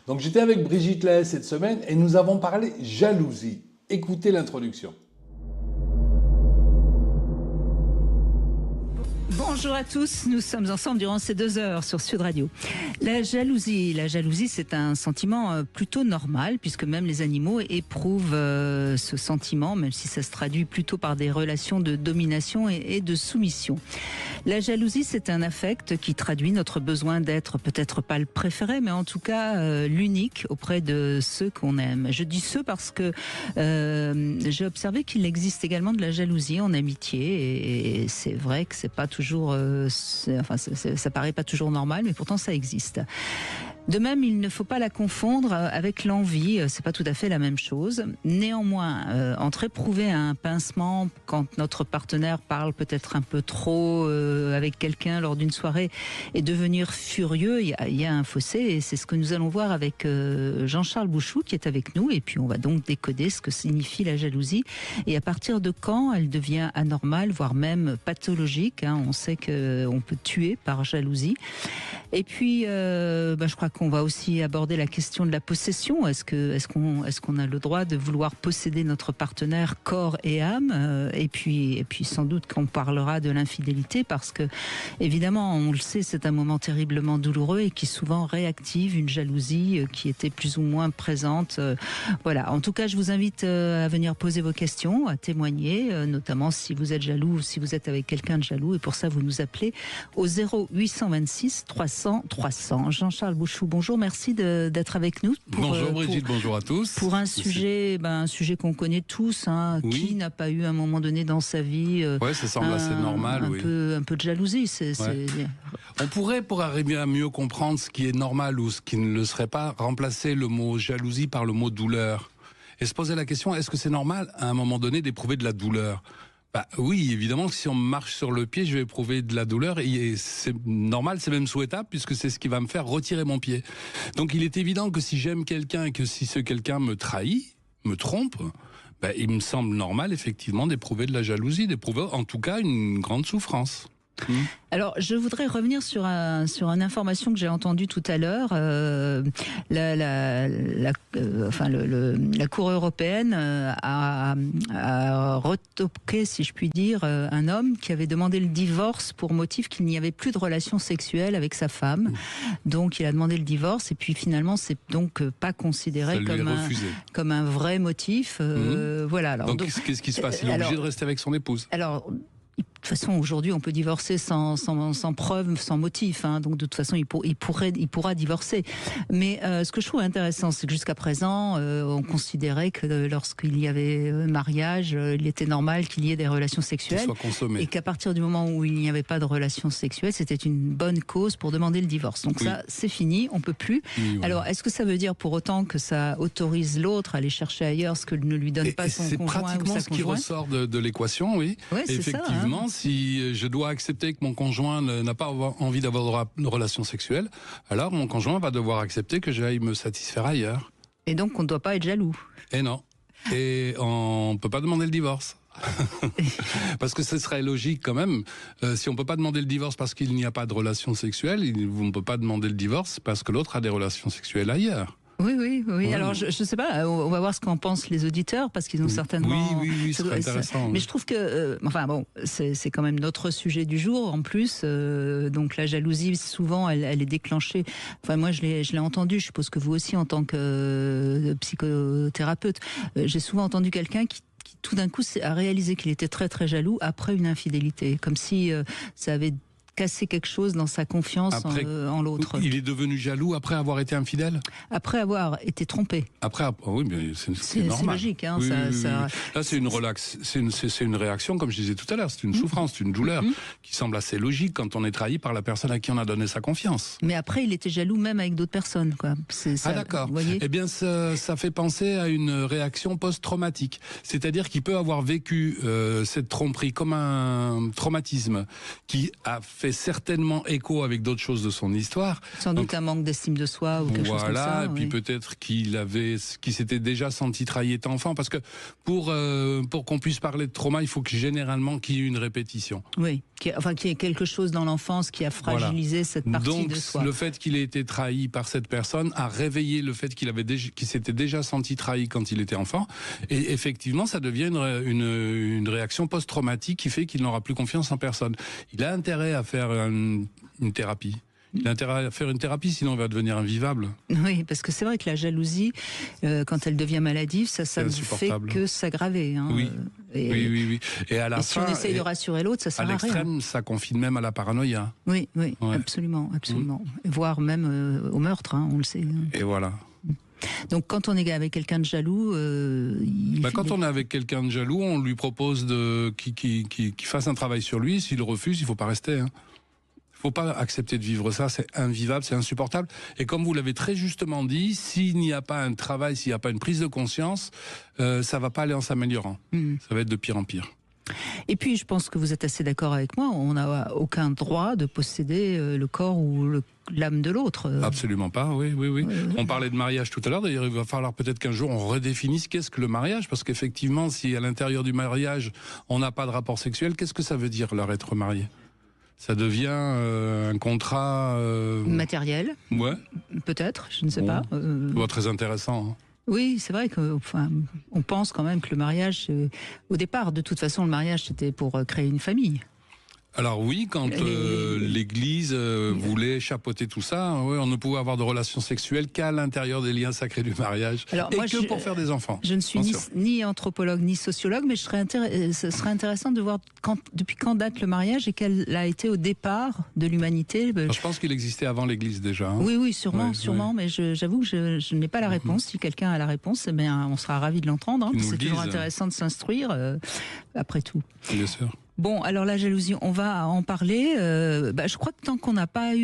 Donc j'étais avec Brigitte Lahaye cette semaine et nous avons parlé jalousie. Écoutez l'introduction. Bonjour à tous, nous sommes ensemble durant ces 2 heures sur Sud Radio. La jalousie, c'est un sentiment plutôt normal puisque même les animaux éprouvent ce sentiment, même si ça se traduit plutôt par des relations de domination et de soumission. La jalousie, c'est un affect qui traduit notre besoin d'être peut-être pas le préféré, mais en tout cas l'unique auprès de ceux qu'on aime. Je dis ceux parce que j'ai observé qu'il existe également de la jalousie en amitié et c'est vrai que c'est pas toujours, ça paraît pas toujours normal, mais pourtant ça existe. De même, il ne faut pas la confondre avec l'envie, c'est pas tout à fait la même chose. Néanmoins, entre éprouver un pincement quand notre partenaire parle peut-être un peu trop avec quelqu'un lors d'une soirée et devenir furieux, il y a un fossé et c'est ce que nous allons voir avec Jean-Charles Bouchou qui est avec nous et puis on va donc décoder ce que signifie la jalousie et à partir de quand elle devient anormale, voire même pathologique. On sait qu'on peut tuer par jalousie. Et puis, je crois qu'on va aussi aborder la question de la possession. Est-ce qu'on a le droit de vouloir posséder notre partenaire corps et âme et puis sans doute qu'on parlera de l'infidélité parce que évidemment, on le sait, c'est un moment terriblement douloureux et qui souvent réactive une jalousie qui était plus ou moins présente. Voilà. En tout cas, je vous invite à venir poser vos questions, à témoigner, notamment si vous êtes jaloux ou si vous êtes avec quelqu'un de jaloux. Et pour ça, vous nous appelez au 0826 300 300. Jean-Charles Bouchou, bonjour, merci d'être avec nous. Bonjour Brigitte, bonjour à tous. Pour un sujet qu'on connaît tous, oui. Qui n'a pas eu à un moment donné dans sa vie ça semble assez normal, un peu de jalousie. On pourrait, pour arriver à mieux comprendre ce qui est normal ou ce qui ne le serait pas, remplacer le mot jalousie par le mot douleur. Et se poser la question, est-ce que c'est normal à un moment donné d'éprouver de la douleur ? Oui, évidemment, si on marche sur le pied, je vais éprouver de la douleur et c'est normal, c'est même souhaitable puisque c'est ce qui va me faire retirer mon pied. Donc il est évident que si j'aime quelqu'un et que si ce quelqu'un me trahit, me trompe, il me semble normal effectivement d'éprouver de la jalousie, d'éprouver en tout cas une grande souffrance. Alors, je voudrais revenir sur une information que j'ai entendue tout à l'heure. La Cour européenne a retoqué, si je puis dire, un homme qui avait demandé le divorce pour motif qu'il n'y avait plus de relation sexuelle avec sa femme. Donc, il a demandé le divorce et puis finalement, c'est donc pas considéré comme un vrai motif. Voilà. Alors, donc, qu'est-ce qui se passe ? Il est obligé de rester avec son épouse. Alors, de toute façon, aujourd'hui, on peut divorcer sans preuve, sans motif. Donc, de toute façon, il pourra divorcer. Mais ce que je trouve intéressant, c'est que jusqu'à présent, on considérait que lorsqu'il y avait mariage, il était normal qu'il y ait des relations sexuelles. Qu'il soit consommé. Et qu'à partir du moment où il n'y avait pas de relations sexuelles, c'était une bonne cause pour demander le divorce. Donc ça, c'est fini, on peut plus. Oui. Alors, est-ce que ça veut dire pour autant que ça autorise l'autre à aller chercher ailleurs ce que ne lui donne pas son conjoint ou sa conjointe ? C'est pratiquement ce qui ressort de l'équation, oui. Ouais, effectivement. Si je dois accepter que mon conjoint n'a pas envie d'avoir de relations sexuelles, alors mon conjoint va devoir accepter que j'aille me satisfaire ailleurs. Et donc on ne doit pas être jaloux. Et non. Et on ne peut pas demander le divorce. Parce que ce serait logique quand même. Si on ne peut pas demander le divorce parce qu'il n'y a pas de relations sexuelles, on ne peut pas demander le divorce parce que l'autre a des relations sexuelles ailleurs. Oui. Ouais. Alors, je sais pas, on va voir ce qu'en pensent les auditeurs, parce qu'ils ont certainement... Oui, c'est intéressant. Mais je trouve que, c'est quand même notre sujet du jour, en plus. Donc, la jalousie, souvent, elle est déclenchée... moi, je l'ai entendu, je suppose que vous aussi, en tant que psychothérapeute, j'ai souvent entendu quelqu'un qui tout d'un coup, a réalisé qu'il était très, très jaloux après une infidélité. Comme si ça avait casser quelque chose dans sa confiance en l'autre. Il est devenu jaloux après avoir été infidèle ? Après avoir été trompé. Oui, mais c'est normal. C'est logique. Oui. Là, c'est une réaction, comme je disais tout à l'heure, c'est une souffrance, c'est une douleur qui semble assez logique quand on est trahi par la personne à qui on a donné sa confiance. Mais après, il était jaloux même avec d'autres personnes. D'accord. Eh bien, ça fait penser à une réaction post-traumatique. C'est-à-dire qu'il peut avoir vécu cette tromperie comme un traumatisme qui a fait fait certainement écho avec d'autres choses de son histoire. Sans doute un manque d'estime de soi ou quelque chose comme ça. Voilà, et puis peut-être qu'il s'était déjà senti trahi étant enfant, parce que pour qu'on puisse parler de trauma, il faut que généralement qu'il y ait une répétition. Oui, qu'il y ait quelque chose dans l'enfance qui a fragilisé cette partie de soi. Donc le fait qu'il ait été trahi par cette personne a réveillé le fait qu'il s'était déjà senti trahi quand il était enfant, et effectivement ça devient une réaction post-traumatique qui fait qu'il n'aura plus confiance en personne. Il a intérêt à faire une thérapie. Il a intérêt à faire une thérapie, sinon il va devenir invivable. Oui, parce que c'est vrai que la jalousie, quand elle devient maladive, ça ne fait que s'aggraver. Hein. Oui. Oui. Et à la fin, si on essaye de rassurer l'autre, ça sert à rien. À l'extrême, ça confine même à la paranoïa. Oui, absolument. Voire même au meurtre, hein, on le sait. Et voilà. Donc quand on est avec quelqu'un de jaloux... quand on est avec quelqu'un de jaloux, on lui propose qu'il fasse un travail sur lui. S'il refuse, il ne faut pas rester. Il ne faut pas accepter de vivre ça, c'est invivable, c'est insupportable. Et comme vous l'avez très justement dit, s'il n'y a pas un travail, s'il n'y a pas une prise de conscience, ça ne va pas aller en s'améliorant. Ça va être de pire en pire. Et puis, je pense que vous êtes assez d'accord avec moi, on n'a aucun droit de posséder le corps ou l'âme de l'autre. Absolument pas, oui. On parlait de mariage tout à l'heure, d'ailleurs il va falloir peut-être qu'un jour on redéfinisse qu'est-ce que le mariage, parce qu'effectivement, si à l'intérieur du mariage, on n'a pas de rapport sexuel, qu'est-ce que ça veut dire leur être marié ? Ça devient un contrat... matériel. Ouais. Peut-être, je ne sais pas. Très intéressant. Hein. Oui, c'est vrai qu'on pense quand même que le mariage, au départ, de toute façon, le mariage, c'était pour créer une famille. Alors oui, quand l'Église voulait chapeauter tout ça, on ne pouvait avoir de relations sexuelles qu'à l'intérieur des liens sacrés du mariage, pour faire des enfants. Je ne suis ni anthropologue ni sociologue, mais ce serait intéressant de voir depuis quand date le mariage et quel a été au départ de l'humanité. Je pense qu'il existait avant l'Église déjà. Hein. Oui, sûrement, mais j'avoue que je n'ai pas la réponse. Si quelqu'un a la réponse, on sera ravis de l'entendre. Hein, c'est toujours intéressant de s'instruire, après tout. Bien sûr. Bon, alors la jalousie, on va en parler. Je crois que tant qu'on n'a pas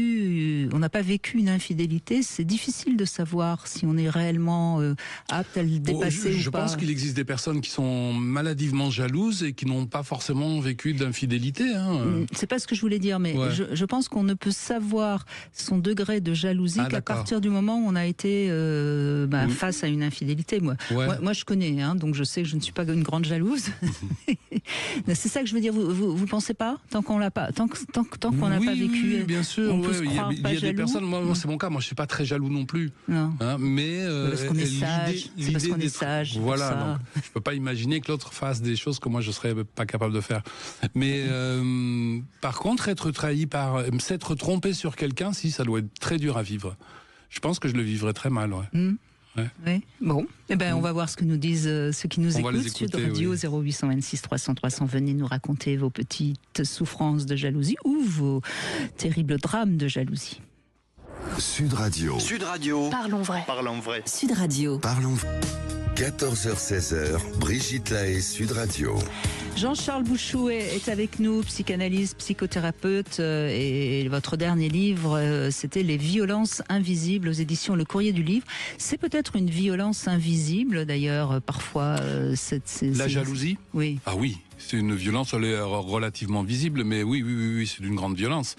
vécu une infidélité, c'est difficile de savoir si on est réellement apte à le dépasser ou pas. Je pense qu'il existe des personnes qui sont maladivement jalouses et qui n'ont pas forcément vécu d'infidélité. Hein. C'est pas ce que je voulais dire, mais je pense qu'on ne peut savoir son degré de jalousie qu'à partir du moment où on a été face à une infidélité. Moi, je connais, donc je sais que je ne suis pas une grande jalouse. C'est ça que je veux dire. Vous pensez pas, tant qu'on l'a pas, tant qu'on n'a pas vécu. Oui, bien sûr. Il y a des personnes. Moi, c'est mon cas. Moi, je suis pas très jaloux non plus. Non. Mais parce qu'on est sage. C'est parce qu'on est sage. Voilà. Donc, je peux pas imaginer que l'autre fasse des choses que moi je serais pas capable de faire. Mais par contre, s'être trompé sur quelqu'un, si ça doit être très dur à vivre. Je pense que je le vivrais très mal. Oui. Bon, on va voir ce que nous disent ceux qui nous écoutent. Sud Radio 0826 300 300. Venez nous raconter vos petites souffrances de jalousie ou vos terribles drames de jalousie. Sud Radio. Parlons vrai. Sud Radio. Parlons vrai. 14h-16h, Brigitte Lahaie, Sud Radio. Jean-Charles Bouchou est avec nous, psychanalyste, psychothérapeute, et votre dernier livre, c'était Les violences invisibles aux éditions Le Courrier du Livre. C'est peut-être une violence invisible, d'ailleurs, parfois. La jalousie ? Oui. Ah oui, c'est une violence, elle est relativement visible, mais oui, c'est d'une grande violence.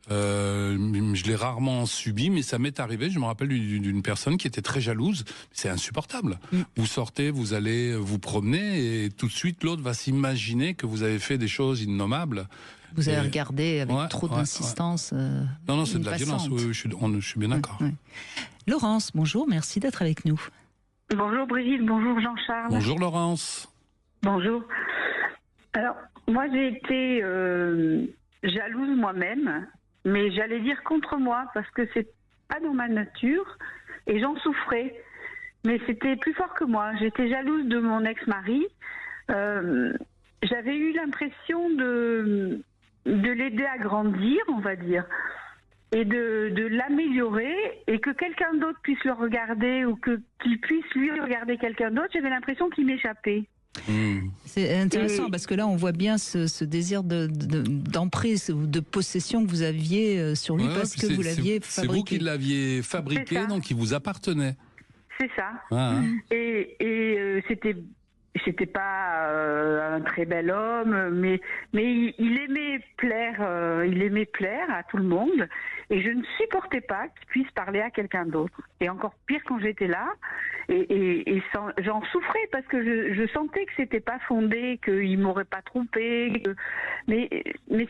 Je l'ai rarement subi, mais ça m'est arrivé. Je me rappelle d'une personne qui était très jalouse. C'est insupportable. Vous sortez, vous allez vous promener, et tout de suite l'autre va s'imaginer que vous avez fait des choses innommables. Vous avez regardé avec trop d'insistance. Non, c'est de la violence. Oui, je suis bien d'accord. Laurence, bonjour, merci d'être avec nous. Bonjour Brigitte, bonjour Jean-Charles. Bonjour Laurence. Bonjour. Alors, moi j'ai été jalouse moi-même. Mais j'allais dire contre moi, parce que c'est pas dans ma nature, et j'en souffrais. Mais c'était plus fort que moi. J'étais jalouse de mon ex-mari. J'avais eu l'impression de l'aider à grandir, on va dire, et de l'améliorer, et que quelqu'un d'autre puisse le regarder, ou qu'il puisse lui regarder quelqu'un d'autre. J'avais l'impression qu'il m'échappait. C'est intéressant parce que là on voit bien ce désir d'emprise ou de possession que vous aviez sur lui parce que vous l'aviez fabriqué. C'est vous qui l'aviez fabriqué, donc il vous appartenait. C'est ça. Et c'était c'était pas un très bel homme, mais il aimait plaire à tout le monde, et je ne supportais pas qu'il puisse parler à quelqu'un d'autre. Et encore pire quand j'étais là, j'en souffrais parce que je sentais que c'était pas fondé, qu'il m'aurait pas trompé, mais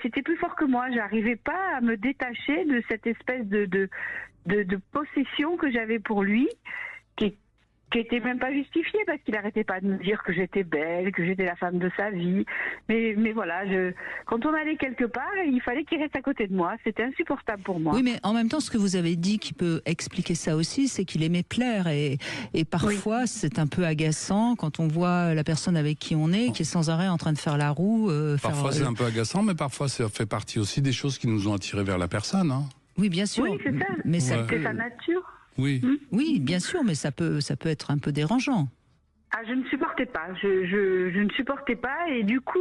c'était plus fort que moi. J'arrivais pas à me détacher de cette espèce de possession que j'avais pour lui, qui était même pas justifiée, parce qu'il arrêtait pas de me dire que j'étais belle, que j'étais la femme de sa vie. Mais voilà, quand on allait quelque part, il fallait qu'il reste à côté de moi. C'était insupportable pour moi. Oui, mais en même temps, ce que vous avez dit qui peut expliquer ça aussi, c'est qu'il aimait plaire. Et parfois, c'est un peu agaçant quand on voit la personne avec qui on est, qui est sans arrêt en train de faire la roue. Parfois, c'est un peu agaçant, mais parfois, ça fait partie aussi des choses qui nous ont attirés vers la personne. Hein. Oui, bien sûr. Oui, c'est ça. Mais c'est sa nature. Oui. Oui, bien sûr, mais ça peut être un peu dérangeant. Ah, je ne supportais pas. Je ne supportais pas, et du coup,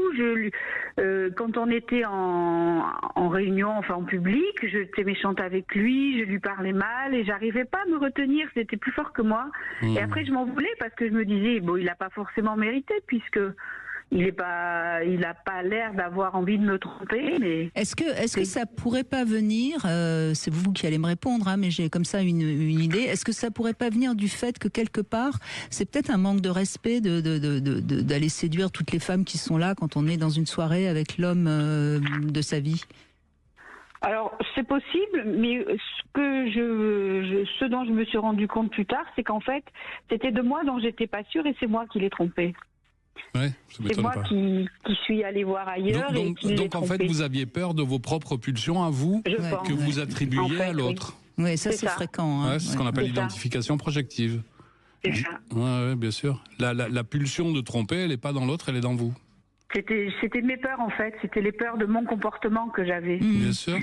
quand on était en réunion, enfin en public, j'étais méchante avec lui, je lui parlais mal, et j'arrivais pas à me retenir. C'était plus fort que moi. Et après, je m'en voulais parce que je me disais, bon, il n'a pas forcément mérité, puisque il a pas l'air d'avoir envie de me tromper. Mais est-ce que ça pourrait pas venir, c'est vous qui allez me répondre, hein, mais j'ai comme ça une idée. Est-ce que ça pourrait pas venir du fait que quelque part, c'est peut-être un manque de respect d'aller séduire toutes les femmes qui sont là quand on est dans une soirée avec l'homme de sa vie? Alors, c'est possible, mais ce dont je me suis rendu compte plus tard, c'est qu'en fait, c'était de moi dont j'étais pas sûre, et c'est moi qui l'ai trompé. Ouais, c'est moi qui suis allée voir ailleurs. Donc en fait, vous aviez peur de vos propres pulsions à vous, que vous attribuiez en fait, à l'autre. Oui, ça c'est fréquent. Hein. C'est ce qu'on appelle l'identification projective. C'est ça. Oui, bien sûr. La pulsion de tromper, elle n'est pas dans l'autre, elle est dans vous. C'était mes peurs, en fait. C'était les peurs de mon comportement que j'avais. Bien sûr.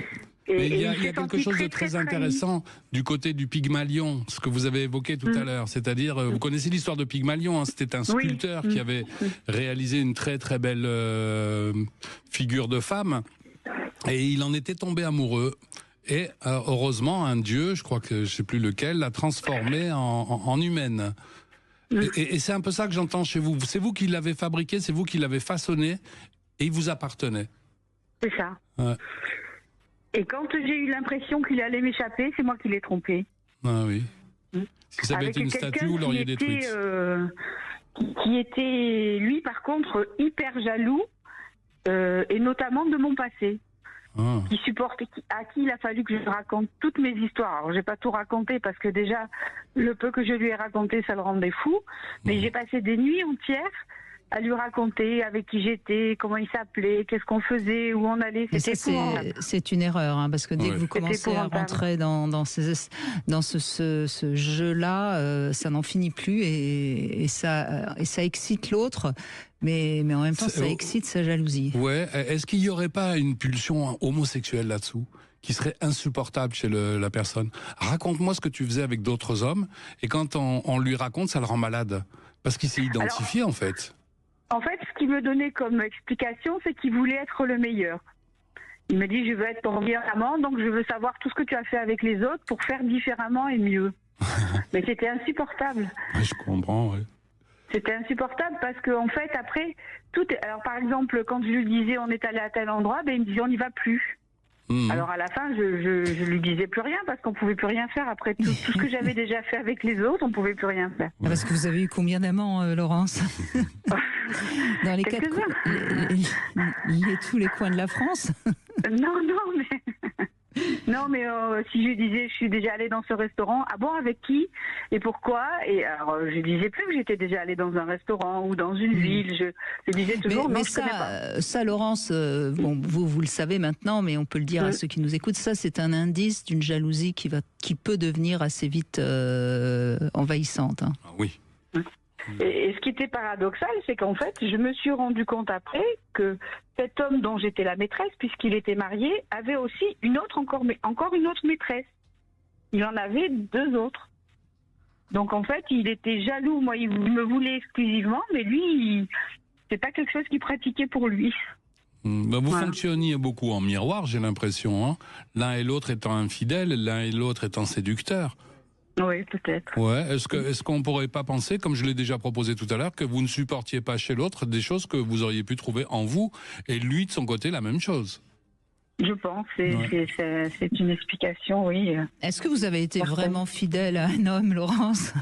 Mais il y a quelque chose de très intéressant du côté du Pygmalion, ce que vous avez évoqué tout à l'heure. C'est-à-dire, vous connaissez l'histoire de Pygmalion, hein, c'était un sculpteur qui avait réalisé une très très belle figure de femme, et il en était tombé amoureux. Et heureusement, un dieu, je crois que je ne sais plus lequel, l'a transformée en humaine. Et c'est un peu ça que j'entends chez vous. C'est vous qui l'avez fabriqué, c'est vous qui l'avez façonné, et il vous appartenait. C'est ça. Ouais. Et quand j'ai eu l'impression qu'il allait m'échapper, c'est moi qui l'ai trompé. Ah oui. Si ça avait été une statue, vous l'auriez détruite. Qui était, lui, par contre, hyper jaloux, et notamment de mon passé. Qui supporte, à qui il a fallu que je raconte toutes mes histoires. Alors, j'ai pas tout raconté parce que déjà, le peu que je lui ai raconté, ça le rendait fou. Mais j'ai passé des nuits entières à lui raconter avec qui j'étais, comment il s'appelait, qu'est-ce qu'on faisait, où on allait. C'est une erreur, hein, parce que dès que vous commencez à rentrer dans ce jeu-là, ça n'en finit plus, et ça excite l'autre, mais en même temps, ça excite sa jalousie. Ouais. Est-ce qu'il n'y aurait pas une pulsion homosexuelle là-dessous qui serait insupportable chez la personne? Raconte-moi ce que tu faisais avec d'autres hommes, et quand on lui raconte, ça le rend malade, parce qu'il s'est identifié. En fait, ce qu'il me donnait comme explication, c'est qu'il voulait être le meilleur. Il me dit, je veux être ton meilleur amant, donc je veux savoir tout ce que tu as fait avec les autres pour faire différemment et mieux. Mais c'était insupportable. Ouais, je comprends, oui. C'était insupportable parce que, en fait, après, alors, par exemple, quand je lui disais on est allé à tel endroit, il me disait on n'y va plus. Alors à la fin, je lui disais plus rien parce qu'on pouvait plus rien faire. Après tout ce que j'avais déjà fait avec les autres, on pouvait plus rien faire. Parce que vous avez eu combien d'amants, Laurence? Dans les tous les coins de la France? Non, mais si je lui disais je suis déjà allée dans ce restaurant, ah bon, avec qui et pourquoi? Et alors je disais plus que j'étais déjà allée dans un restaurant ou dans une ville. Je disais toujours non, je connais pas. Ça, Laurence, bon, vous le savez maintenant, mais on peut le dire à ceux qui nous écoutent. Ça, c'est un indice d'une jalousie qui peut devenir assez vite envahissante. Hein. Ah oui. Et ce qui était paradoxal, c'est qu'en fait, je me suis rendu compte après que cet homme dont j'étais la maîtresse, puisqu'il était marié, avait aussi encore une autre maîtresse. Il en avait 2 autres. Donc en fait, il était jaloux. Moi, il me voulait exclusivement, mais lui, c'est pas quelque chose qu'il pratiquait pour lui. Vous fonctionniez beaucoup en miroir, j'ai l'impression. Hein, l'un et l'autre étant infidèles, l'un et l'autre étant séducteurs. Oui, peut-être. Ouais. Est-ce qu'on pourrait pas penser, comme je l'ai déjà proposé tout à l'heure, que vous ne supportiez pas chez l'autre des choses que vous auriez pu trouver en vous, et lui de son côté la même chose? Je pense, c'est une explication, oui. Est-ce que vous avez été vraiment fidèle à un homme, Laurence?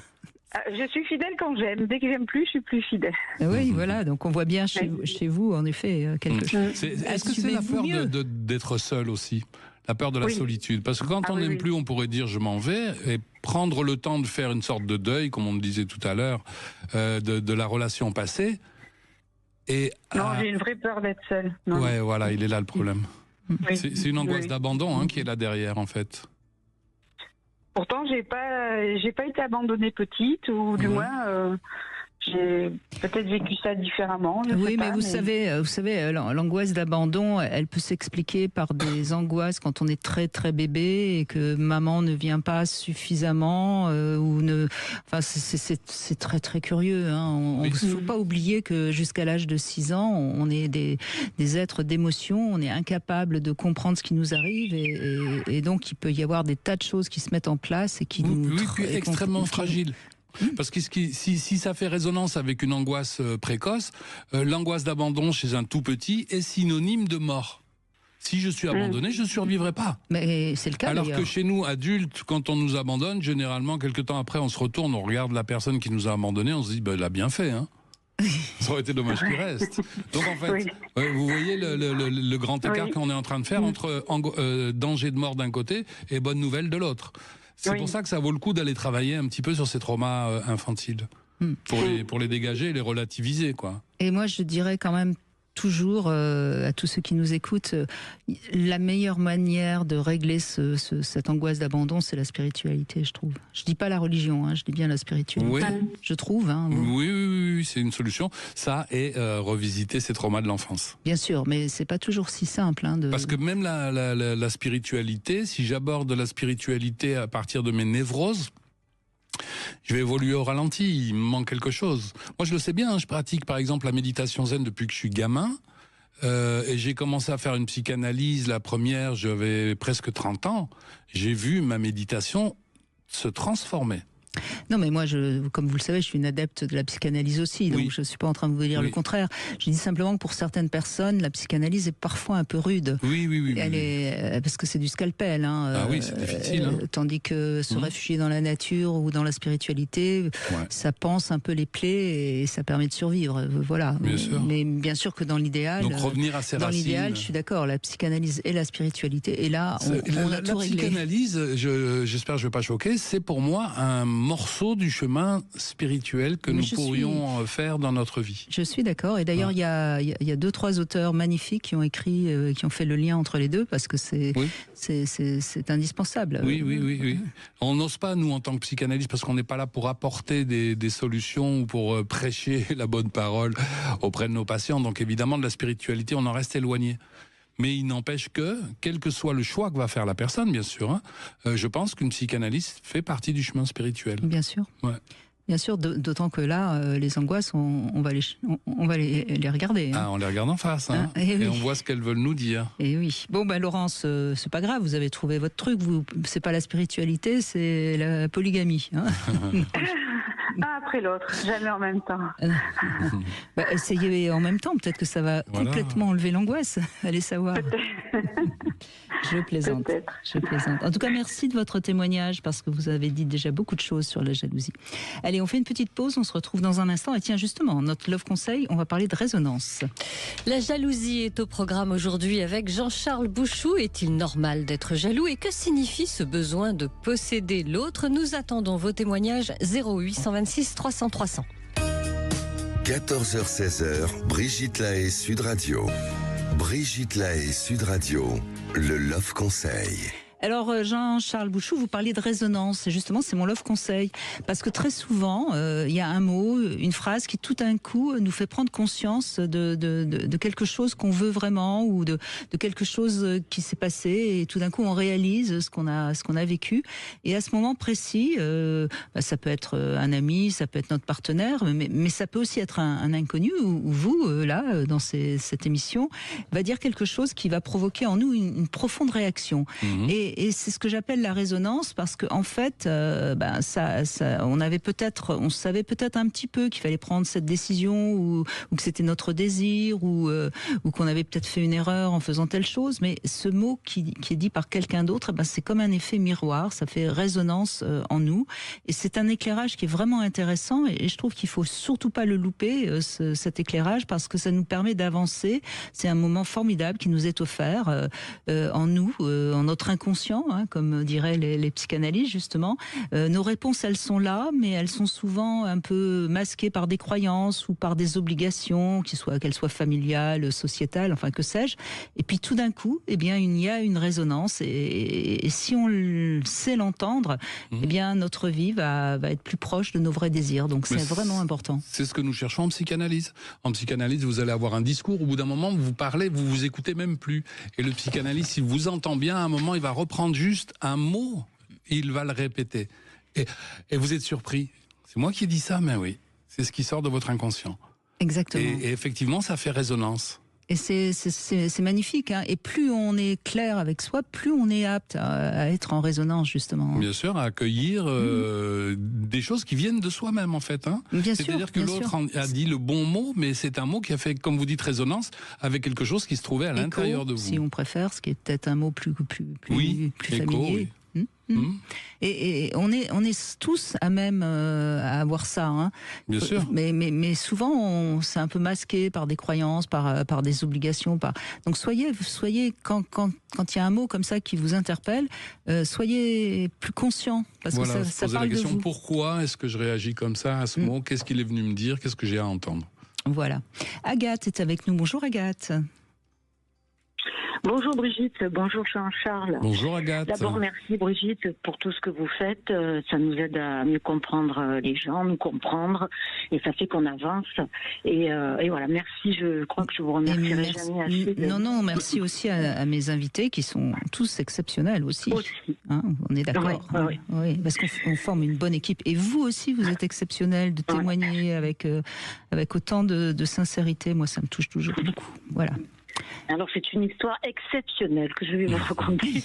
Je suis fidèle quand j'aime. Dès que j'aime plus, je suis plus fidèle. Oui, voilà. Donc on voit bien chez vous, en effet, quelque chose. Est-ce que c'est la peur d'être seul aussi? La peur de la solitude. Parce que quand on n'aime plus, on pourrait dire je m'en vais, et prendre le temps de faire une sorte de deuil, comme on le disait tout à l'heure, de la relation passée. Et, non, j'ai une vraie peur d'être seule. Non. Ouais, voilà, il est là le problème. Oui. C'est une angoisse d'abandon qui est là derrière, en fait. Pourtant, j'ai pas été abandonnée petite, ou du moins, j'ai peut-être vécu ça différemment. Oui, mais vous savez, l'angoisse d'abandon, elle peut s'expliquer par des angoisses quand on est très très bébé et que maman ne vient pas suffisamment Enfin, c'est très très curieux. Il ne faut pas oublier que jusqu'à l'âge de 6 ans, on est des êtres d'émotion, on est incapable de comprendre ce qui nous arrive et donc il peut y avoir des tas de choses qui se mettent en place et qui nous... Oui, puis extrêmement fragile. Parce que si ça fait résonance avec une angoisse précoce, l'angoisse d'abandon chez un tout petit est synonyme de mort. Si je suis abandonné, je ne survivrai pas. Mais c'est le cas. Alors que chez nous, adultes, quand on nous abandonne, généralement, quelques temps après, on se retourne, on regarde la personne qui nous a abandonnés, on se dit, il a bien fait, hein. Ça aurait été dommage qu'il reste. Donc en fait, vous voyez le grand écart qu'on est en train de faire entre danger de mort d'un côté et bonne nouvelle de l'autre. C'est pour ça que ça vaut le coup d'aller travailler un petit peu sur ces traumas infantiles, pour les dégager et les relativiser, quoi. Et moi, je dirais quand même toujours à tous ceux qui nous écoutent, la meilleure manière de régler cette angoisse d'abandon, c'est la spiritualité, je trouve. Je dis pas la religion, je dis bien la spiritualité. Oui. Je trouve. Oui, c'est une solution. Ça, et revisiter ces traumas de l'enfance. Bien sûr, mais c'est pas toujours si simple. Parce que même la spiritualité, si j'aborde la spiritualité à partir de mes névroses, je vais évoluer au ralenti, il me manque quelque chose. Moi, je le sais bien, je pratique par exemple la méditation zen depuis que je suis gamin. Et j'ai commencé à faire une psychanalyse, la première, j'avais presque 30 ans. J'ai vu ma méditation se transformer. Non, mais moi, comme vous le savez, je suis une adepte de la psychanalyse aussi, donc je ne suis pas en train de vous dire le contraire. Je dis simplement que pour certaines personnes, la psychanalyse est parfois un peu rude. Oui. Parce que c'est du scalpel. Ah oui, c'est difficile. Tandis que se réfugier dans la nature ou dans la spiritualité, ça panse un peu les plaies et ça permet de survivre. Voilà. Bien sûr. Mais bien sûr que dans l'idéal... Donc revenir à ses racines. Dans l'idéal, je suis d'accord, la psychanalyse et la spiritualité. Et là, on a tout réglé. La psychanalyse, j'espère que je ne vais pas choquer, c'est pour moi un morceau du chemin spirituel que nous pourrions faire dans notre vie. Je suis d'accord. Et d'ailleurs, il y a 2-3 auteurs magnifiques qui ont écrit, qui ont fait le lien entre les deux, parce que c'est indispensable. Oui. On n'ose pas, nous, en tant que psychanalystes, parce qu'on n'est pas là pour apporter des solutions ou pour prêcher la bonne parole auprès de nos patients. Donc évidemment, de la spiritualité, on en reste éloigné. Mais il n'empêche que, quel que soit le choix que va faire la personne, bien sûr, je pense qu'une psychanalyste fait partie du chemin spirituel. Bien sûr. Ouais. Bien sûr, d'autant que là, les angoisses, on va les regarder. On les regarde en face, et on voit ce qu'elles veulent nous dire. Et oui. Bon, Laurence, c'est pas grave, vous avez trouvé votre truc. C'est pas la spiritualité, c'est la polygamie. Un après l'autre, jamais en même temps. Essayez en même temps, peut-être que ça va complètement enlever l'angoisse. Allez savoir. Je plaisante. En tout cas, merci de votre témoignage, parce que vous avez dit déjà beaucoup de choses sur la jalousie. Allez, on fait une petite pause, on se retrouve dans un instant. Et tiens, justement, notre Love Conseil, on va parler de résonance. La jalousie est au programme aujourd'hui avec Jean-Charles Bouchou. Est-il normal d'être jaloux et que signifie ce besoin de posséder l'autre? Nous attendons vos témoignages 0826 300 300. 14h-16h, Brigitte Lahaie, Sud Radio. Brigitte Lahaie, Sud Radio, le Love Conseil. Alors Jean-Charles Bouchou, vous parliez de résonance, et justement c'est mon love conseil, parce que très souvent il y a un mot, une phrase qui tout d'un coup nous fait prendre conscience de quelque chose qu'on veut vraiment, ou de quelque chose qui s'est passé, et tout d'un coup on réalise ce qu'on a vécu, et à ce moment précis, ça peut être un ami, ça peut être notre partenaire, mais ça peut aussi être un inconnu, ou vous là dans cette émission va dire quelque chose qui va provoquer en nous une profonde réaction. Et et c'est ce que j'appelle la résonance, parce que en fait, on savait peut-être un petit peu qu'il fallait prendre cette décision, ou que c'était notre désir, ou qu'on avait peut-être fait une erreur en faisant telle chose, mais ce mot qui est dit par quelqu'un d'autre, c'est comme un effet miroir, ça fait résonance en nous, et c'est un éclairage qui est vraiment intéressant, et je trouve qu'il faut surtout pas le louper, cet éclairage, parce que ça nous permet d'avancer. C'est un moment formidable qui nous est offert en nous, en notre inconscient, comme diraient les psychanalystes justement. Nos réponses, elles sont là, mais elles sont souvent un peu masquées par des croyances ou par des obligations, qu'elles soient familiales, sociétales, enfin que sais-je. Et puis tout d'un coup, il y a une résonance, et si on sait l'entendre, notre vie va être plus proche de nos vrais désirs. Donc c'est vraiment important. C'est ce que nous cherchons en psychanalyse. En psychanalyse, vous allez avoir un discours, au bout d'un moment, vous parlez, vous vous écoutez même plus. Et le psychanalyste, s'il vous entend bien, à un moment, il va reprendre juste un mot, et il va le répéter. Et vous êtes surpris. C'est moi qui ai dit ça, mais oui. C'est ce qui sort de votre inconscient. Exactement. Et effectivement, ça fait résonance. Et c'est magnifique, Et plus on est clair avec soi, plus on est apte à être en résonance, justement. Bien sûr, à accueillir des choses qui viennent de soi-même, en fait. C'est-à-dire que l'autre a dit le bon mot, mais c'est un mot qui a fait, comme vous dites, résonance avec quelque chose qui se trouvait à l'intérieur de vous. Si on préfère, ce qui est peut-être un mot plus familier. Oui. Et on est tous à même à avoir ça. Bien sûr. Mais souvent, c'est un peu masqué par des croyances, par des obligations. Donc soyez quand il y a un mot comme ça qui vous interpelle, soyez plus conscient, parce que ça parle de vous. Pourquoi est-ce que je réagis comme ça à ce mot? Qu'est-ce qu'il est venu me dire? Qu'est-ce que j'ai à entendre? Voilà. Agathe est avec nous. Bonjour Agathe. Bonjour Brigitte, bonjour Jean-Charles. Bonjour Agathe. D'abord merci Brigitte pour tout ce que vous faites, ça nous aide à mieux comprendre les gens, nous comprendre, et ça fait qu'on avance. Et voilà, merci, je crois que je vous remercierai jamais assez. Non, merci aussi à mes invités qui sont tous exceptionnels aussi. On est d'accord. Oui, parce qu'on forme une bonne équipe. Et vous aussi, vous êtes exceptionnels de témoigner avec autant de sincérité. Moi, ça me touche toujours beaucoup. Voilà. Alors c'est une histoire exceptionnelle que je vais vous raconter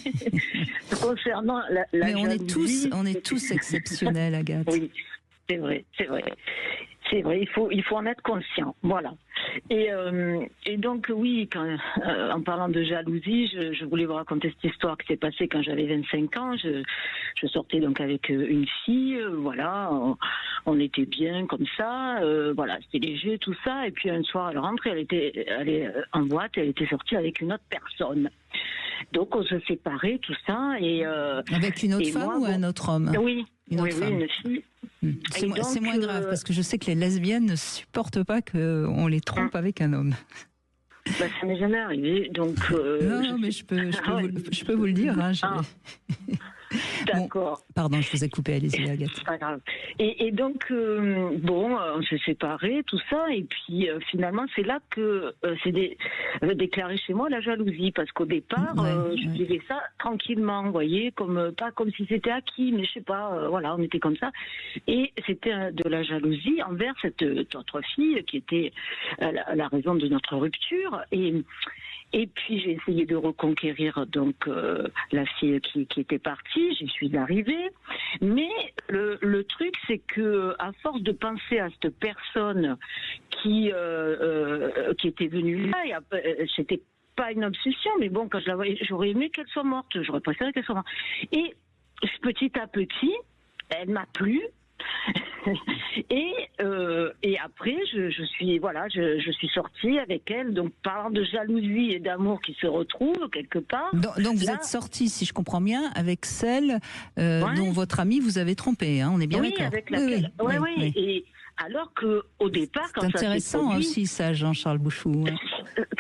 concernant la Mais on jalousie. est tous exceptionnels, Agathe. Oui, c'est vrai. Il faut en être conscient. Voilà. Et donc oui, en parlant de jalousie, je voulais vous raconter cette histoire qui s'est passée quand j'avais 25 ans. Je sortais donc avec une fille, voilà, on était bien comme ça, voilà, c'était léger tout ça. Et puis un soir, elle rentre, elle est en boîte, elle était sortie avec une autre personne. Donc on se séparait, tout ça. Avec une autre femme ou un autre homme? Oui, une fille. C'est moins grave, parce que je sais que les lesbiennes ne supportent pas qu'on les trompe avec un homme. Ça m'est jamais arrivé, donc... non, mais je peux vous le dire. D'accord. Bon, pardon, je vous ai coupé, allez-y, Agathe. C'est pas grave. Et donc, on s'est séparés, tout ça, et puis finalement, c'est là que c'est déclaré chez moi la jalousie, parce qu'au départ, je vivais ça tranquillement, vous voyez, pas comme si c'était acquis, mais je sais pas, voilà, on était comme ça. Et c'était de la jalousie envers cette autre fille qui était la raison de notre rupture. Et puis j'ai essayé de reconquérir donc la fille qui était partie, j'y suis arrivée, mais le truc c'est que à force de penser à cette personne qui était venue là, c'était pas une obsession, mais bon, quand je la voyais, j'aurais aimé qu'elle soit morte, j'aurais préféré qu'elle soit morte. Et petit à petit, elle m'a plu. Et après, je suis sortie avec elle. Donc, parlant de jalousie et d'amour qui se retrouvent quelque part. Donc vous êtes sortie, si je comprends bien, avec celle dont votre amie vous avait trompé. On est bien d'accord. Avec laquelle. Oui. Et alors que au départ, c'est intéressant aussi ça, Jean-Charles Bouchou.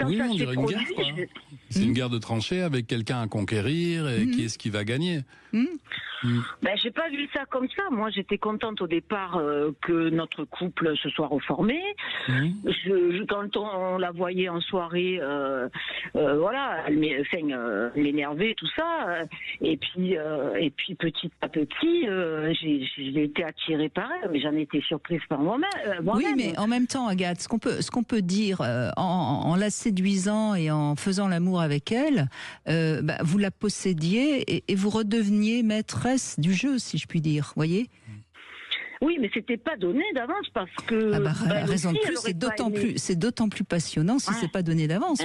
Oui, on dirait une guerre, quoi. C'est une guerre de tranchées avec quelqu'un à conquérir et qui est-ce qui va gagner. Ben, j'ai pas vu ça comme ça. Moi, j'étais contente au départ que notre couple se soit reformée. Quand on la voyait en soirée, voilà, elle m'énervait, tout ça. Et puis petit à petit, j'ai été attirée par elle, mais j'en étais surprise par moi-même. Oui, mais en même temps, Agathe, ce qu'on peut dire en la séduisant et en faisant l'amour avec elle, vous la possédiez et vous redeveniez maîtresse du jeu, si je puis dire, voyez. Oui, mais c'était pas donné d'avance parce que. Raison de plus, c'est d'autant plus passionnant si c'est pas donné d'avance.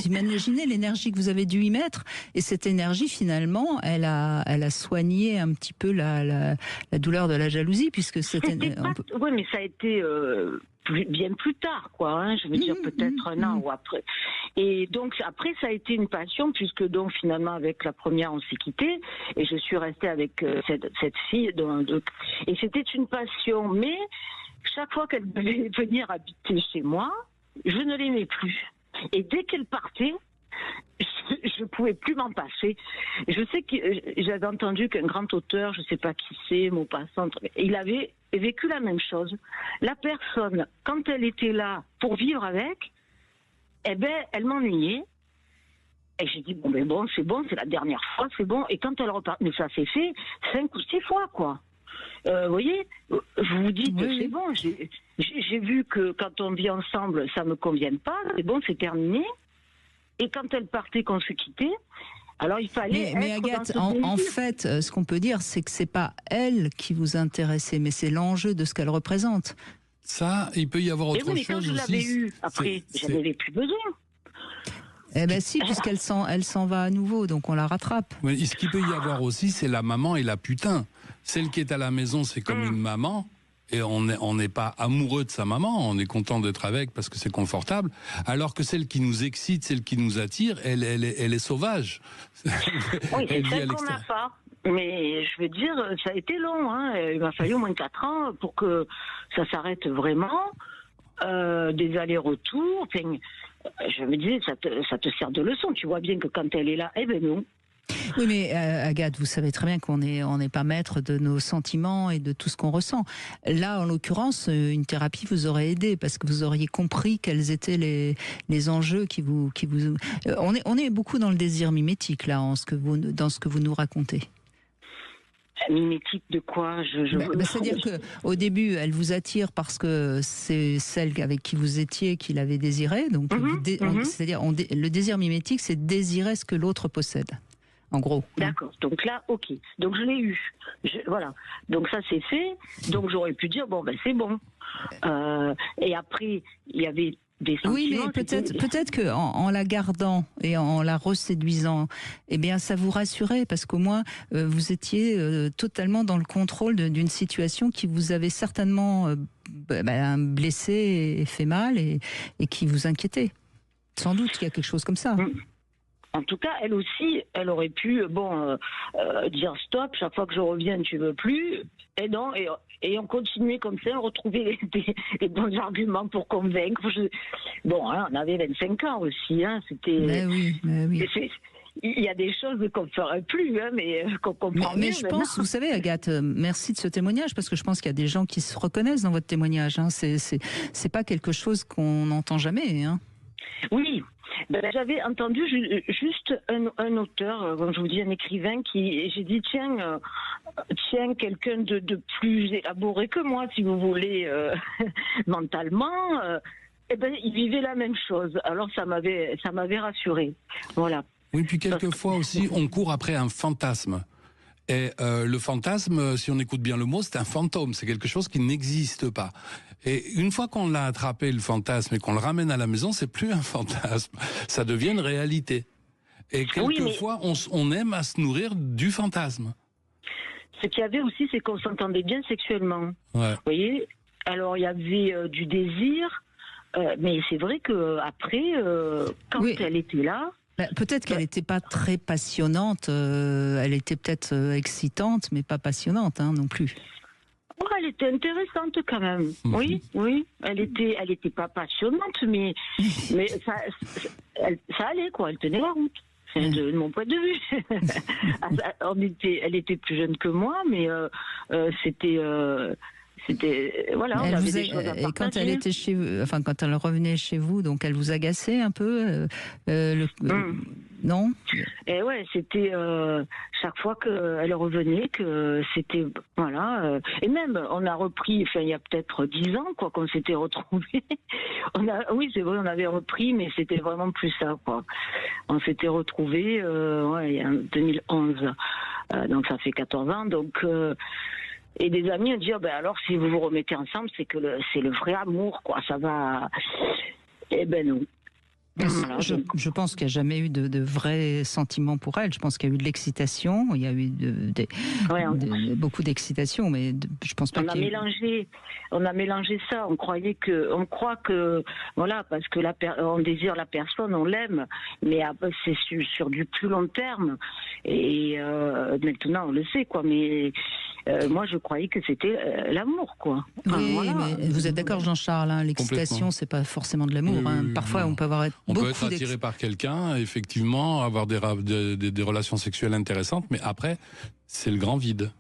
Imaginez l'énergie que vous avez dû y mettre, et cette énergie finalement, elle a soigné un petit peu la douleur de la jalousie, puisque c'était. Oui, mais ça a été bien plus tard, quoi. Hein, je veux dire peut-être un an ou après. Et donc après, ça a été une passion, puisque donc finalement avec la première, on s'est quitté, et je suis restée avec cette fille. Et c'était une passion, mais chaque fois qu'elle devait venir habiter chez moi, je ne l'aimais plus. Et dès qu'elle partait, je pouvais plus m'en passer. Je sais que j'avais entendu qu'un grand auteur, je sais pas qui c'est, Maupassant, il avait vécu la même chose. La personne, quand elle était là pour vivre avec, elle m'ennuyait. Et j'ai dit, bon, c'est bon, c'est la dernière fois, c'est bon. Et quand elle repart, mais ça s'est fait 5 ou 6 fois, quoi. Vous voyez, vous vous dites, c'est bon, j'ai vu que quand on vit ensemble, ça me convient pas, c'est bon, c'est terminé. Et quand elle partait, qu'on se quittait, alors il fallait. Mais Agathe, en fait, ce qu'on peut dire, c'est que c'est pas elle qui vous intéressait, mais c'est l'enjeu de ce qu'elle représente. Ça, il peut y avoir autre chose aussi. Mais quand je l'avais eu, après, j'en avais plus besoin. Eh bien si, puisqu'elle s'en va à nouveau, donc on la rattrape. Mais ce qu'il peut y avoir aussi, c'est la maman et la putain. Celle qui est à la maison, c'est comme une maman. Et on n'est pas amoureux de sa maman, on est content d'être avec parce que c'est confortable, alors que celle qui nous excite, celle qui nous attire, elle est sauvage. Oui, c'est celle qu'on n'a pas. Mais je veux dire, ça a été long, hein. Il m'a fallu au moins 4 ans pour que ça s'arrête vraiment. Des allers-retours, enfin, je me disais, ça te sert de leçon, tu vois bien que quand elle est là, non. Oui, mais Agathe, vous savez très bien qu'on n'est pas maître de nos sentiments et de tout ce qu'on ressent. Là, en l'occurrence, une thérapie vous aurait aidé parce que vous auriez compris quels étaient les enjeux qui vous. On est beaucoup dans le désir mimétique là, dans ce que vous nous racontez. Mimétique de quoi? C'est-à-dire qu'au début, elle vous attire parce que c'est celle avec qui vous étiez qui l'avait désirée. Donc, c'est-à-dire le désir mimétique, c'est désirer ce que l'autre possède. En gros. D'accord. Donc là, ok. Donc je l'ai eu. Voilà. Donc ça c'est fait. Donc j'aurais pu dire c'est bon. Et après il y avait des sentiments. Oui, mais peut-être que en la gardant et en la reséduisant, eh bien ça vous rassurait parce qu'au moins vous étiez totalement dans le contrôle d'une situation qui vous avait certainement blessé et fait mal et qui vous inquiétait. Sans doute qu'il y a quelque chose comme ça. En tout cas, elle aussi, elle aurait pu dire stop, chaque fois que je reviens, tu veux plus. Et non, et on continuait comme ça, on retrouvait les bons arguments pour convaincre. On avait 25 ans aussi, hein, c'était. Mais oui. Il y a des choses qu'on ne ferait plus, hein, mais qu'on comprend mieux. Mais je pense, vous savez, Agathe, merci de ce témoignage, parce que je pense qu'il y a des gens qui se reconnaissent dans votre témoignage. Hein. C'est pas quelque chose qu'on n'entend jamais. Hein. Oui. J'avais entendu juste un auteur, comme je vous dis, un écrivain j'ai dit tiens, quelqu'un de plus élaboré que moi, si vous voulez, mentalement, il vivait la même chose. Alors ça m'avait rassurée. Voilà. Oui, puis quelquefois aussi, on court après un fantasme. Et le fantasme, si on écoute bien le mot, c'est un fantôme, c'est quelque chose qui n'existe pas. Et une fois qu'on l'a attrapé, le fantasme, et qu'on le ramène à la maison, c'est plus un fantasme, ça devient une réalité. Et quelquefois, on aime à se nourrir du fantasme. Ce qu'il y avait aussi, c'est qu'on s'entendait bien sexuellement. Ouais. Vous voyez ? Alors, il y avait du désir, mais c'est vrai qu'après, quand elle était là... Peut-être qu'elle n'était pas très passionnante, elle était peut-être excitante, mais pas passionnante non plus. Oh, elle était intéressante quand même. Oui. Elle était pas passionnante, mais ça allait quoi. Elle tenait la route. De mon point de vue. Elle était plus jeune que moi, mais C'était voilà, on Elle avait vous a- des choses à et quand partager. elle était chez vous, enfin quand elle revenait chez vous, donc elle vous agaçait un peu non? Et ouais, c'était chaque fois qu'elle revenait, que c'était voilà. Et même, on a repris, enfin il y a peut-être 10 ans quoi, qu'on s'était retrouvés. Oui, c'est vrai, on avait repris, mais c'était vraiment plus ça quoi. On s'était retrouvés, ouais, en 2011, donc ça fait 14 ans, donc. Et des amis ont dit ben alors si vous vous remettez ensemble, c'est que c'est le vrai amour quoi, ça va. Eh ben non. Voilà, donc. Je pense qu'il n'y a jamais eu de vrais sentiments pour elle. Je pense qu'il y a eu de l'excitation, il y a eu beaucoup d'excitation, mais je pense pas qu'il y ait On a mélangé ça. On croit que, voilà, parce que on désire la personne, on l'aime, mais après, c'est sur du plus long terme. Et maintenant, on le sait, quoi. Mais moi, je croyais que c'était l'amour, quoi. Enfin, oui, voilà. mais vous êtes d'accord, Jean-Charles, hein, l'excitation, c'est pas forcément de l'amour. Oui, hein. oui, Parfois, non. on peut avoir On peut être attiré par quelqu'un, effectivement, avoir des relations sexuelles intéressantes, mais après, c'est le grand vide.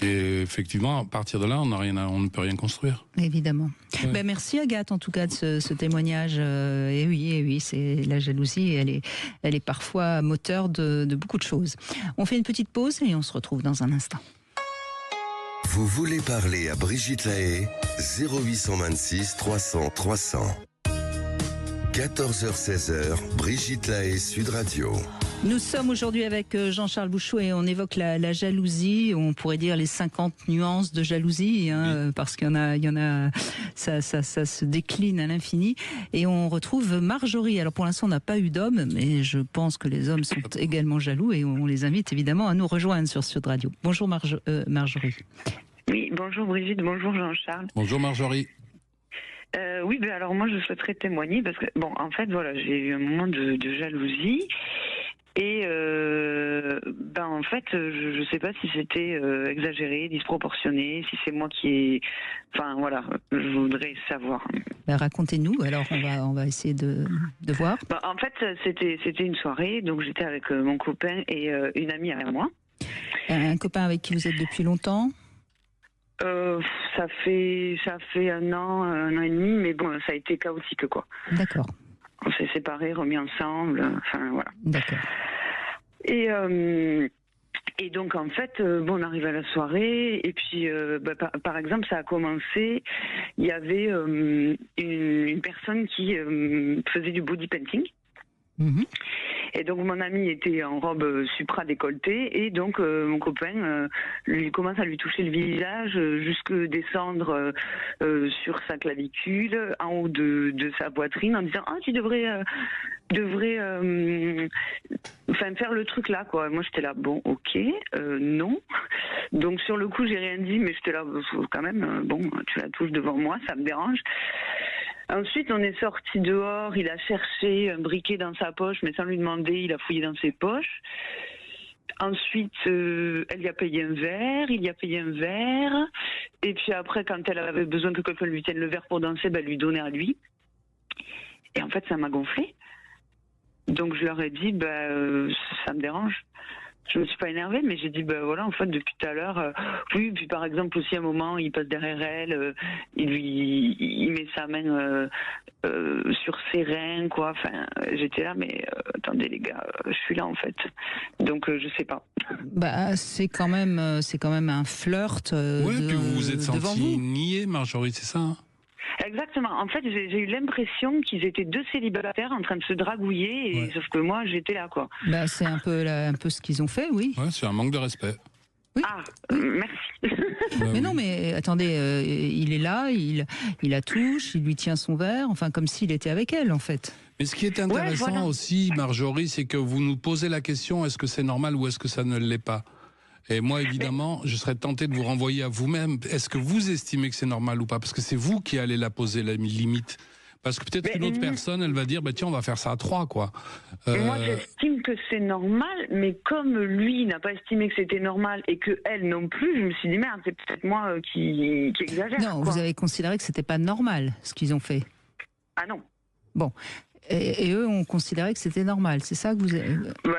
Et effectivement, à partir de là, on ne peut rien construire. Évidemment. Ouais. Ben, merci Agathe, en tout cas, de ce témoignage. Et oui, c'est la jalousie, elle est parfois moteur de beaucoup de choses. On fait une petite pause et on se retrouve dans un instant. Vous voulez parler à Brigitte Lahaie 0826 300 300. 14h-16h, Brigitte Lahaie, Sud Radio. Nous sommes aujourd'hui avec Jean-Charles Bouchou et on évoque la jalousie, on pourrait dire les 50 nuances de jalousie, hein, parce qu'il y en a, ça se décline à l'infini. Et on retrouve Marjorie. Alors pour l'instant, on n'a pas eu d'hommes, mais je pense que les hommes sont également jaloux et on les invite évidemment à nous rejoindre sur Sud Radio. Bonjour Marjorie. Oui, bonjour Brigitte, bonjour Jean-Charles. Bonjour Marjorie. Oui, ben alors moi je souhaiterais témoigner parce que, bon, en fait, voilà, j'ai eu un moment de jalousie. Et ben en fait, je sais pas si c'était exagéré, disproportionné, si c'est moi qui ai... Enfin voilà, je voudrais savoir. Ben, racontez-nous, alors on va essayer de voir. Ben, en fait, c'était une soirée, donc j'étais avec mon copain et une amie à moi. Un copain avec qui vous êtes depuis longtemps ? Ça fait un an et demi, mais bon, ça a été chaotique quoi. D'accord. On s'est séparés, remis ensemble, enfin voilà. D'accord. Et donc en fait, bon, on arrive à la soirée et puis par exemple ça a commencé, il y avait une personne qui faisait du body painting. Mm-hmm. Et donc mon ami était en robe supra décolletée et donc mon copain lui commence à lui toucher le visage jusque descendre sur sa clavicule, en haut de sa poitrine en disant tu devrais faire le truc là quoi. Moi j'étais là bon ok non. Donc sur le coup j'ai rien dit mais j'étais là quand même bon tu la touches devant moi ça me dérange. Ensuite, on est sorti dehors, il a cherché un briquet dans sa poche, mais sans lui demander, il a fouillé dans ses poches. Ensuite, elle lui a payé un verre, il y a payé un verre. Et puis après, quand elle avait besoin que quelqu'un lui tienne le verre pour danser, elle lui donnait à lui. Et en fait, ça m'a gonflé. Donc je leur ai dit, ça me dérange. Je me suis pas énervée, mais j'ai dit, voilà, en fait, depuis tout à l'heure, oui, puis par exemple, aussi, à un moment, il passe derrière elle, il met sa main sur ses reins, quoi. Enfin, j'étais là, mais attendez, les gars, je suis là, en fait. Donc, je sais pas. Bah, c'est quand même un flirt. Puis vous vous êtes senti vous. nié, Marjorie, c'est ça hein? Exactement. En fait, j'ai eu l'impression qu'ils étaient deux célibataires en train de se dragouiller, et sauf que moi, j'étais là, quoi. Bah, c'est un peu ce qu'ils ont fait, oui. Ouais, c'est un manque de respect. Oui. Ah, merci. Mais non, mais attendez, il est là, il la touche, il lui tient son verre, enfin comme s'il était avec elle, en fait. Mais ce qui est intéressant voilà. aussi, Marjorie, c'est que vous nous posez la question, est-ce que c'est normal ou est-ce que ça ne l'est pas ? Et moi, évidemment, je serais tenté de vous renvoyer à vous-même. Est-ce que vous estimez que c'est normal ou pas ? Parce que c'est vous qui allez la poser, la limite. Parce que peut-être qu'une autre personne, elle va dire, tiens, on va faire ça à 3, quoi. Moi, j'estime que c'est normal, mais comme lui n'a pas estimé que c'était normal et que elle non plus, je me suis dit, merde, c'est peut-être moi qui exagère. Non, quoi. vous avez considéré que c'était pas normal, ce qu'ils ont fait. Ah non. Bon. Et eux ont considéré que c'était normal, c'est ça que vous avez...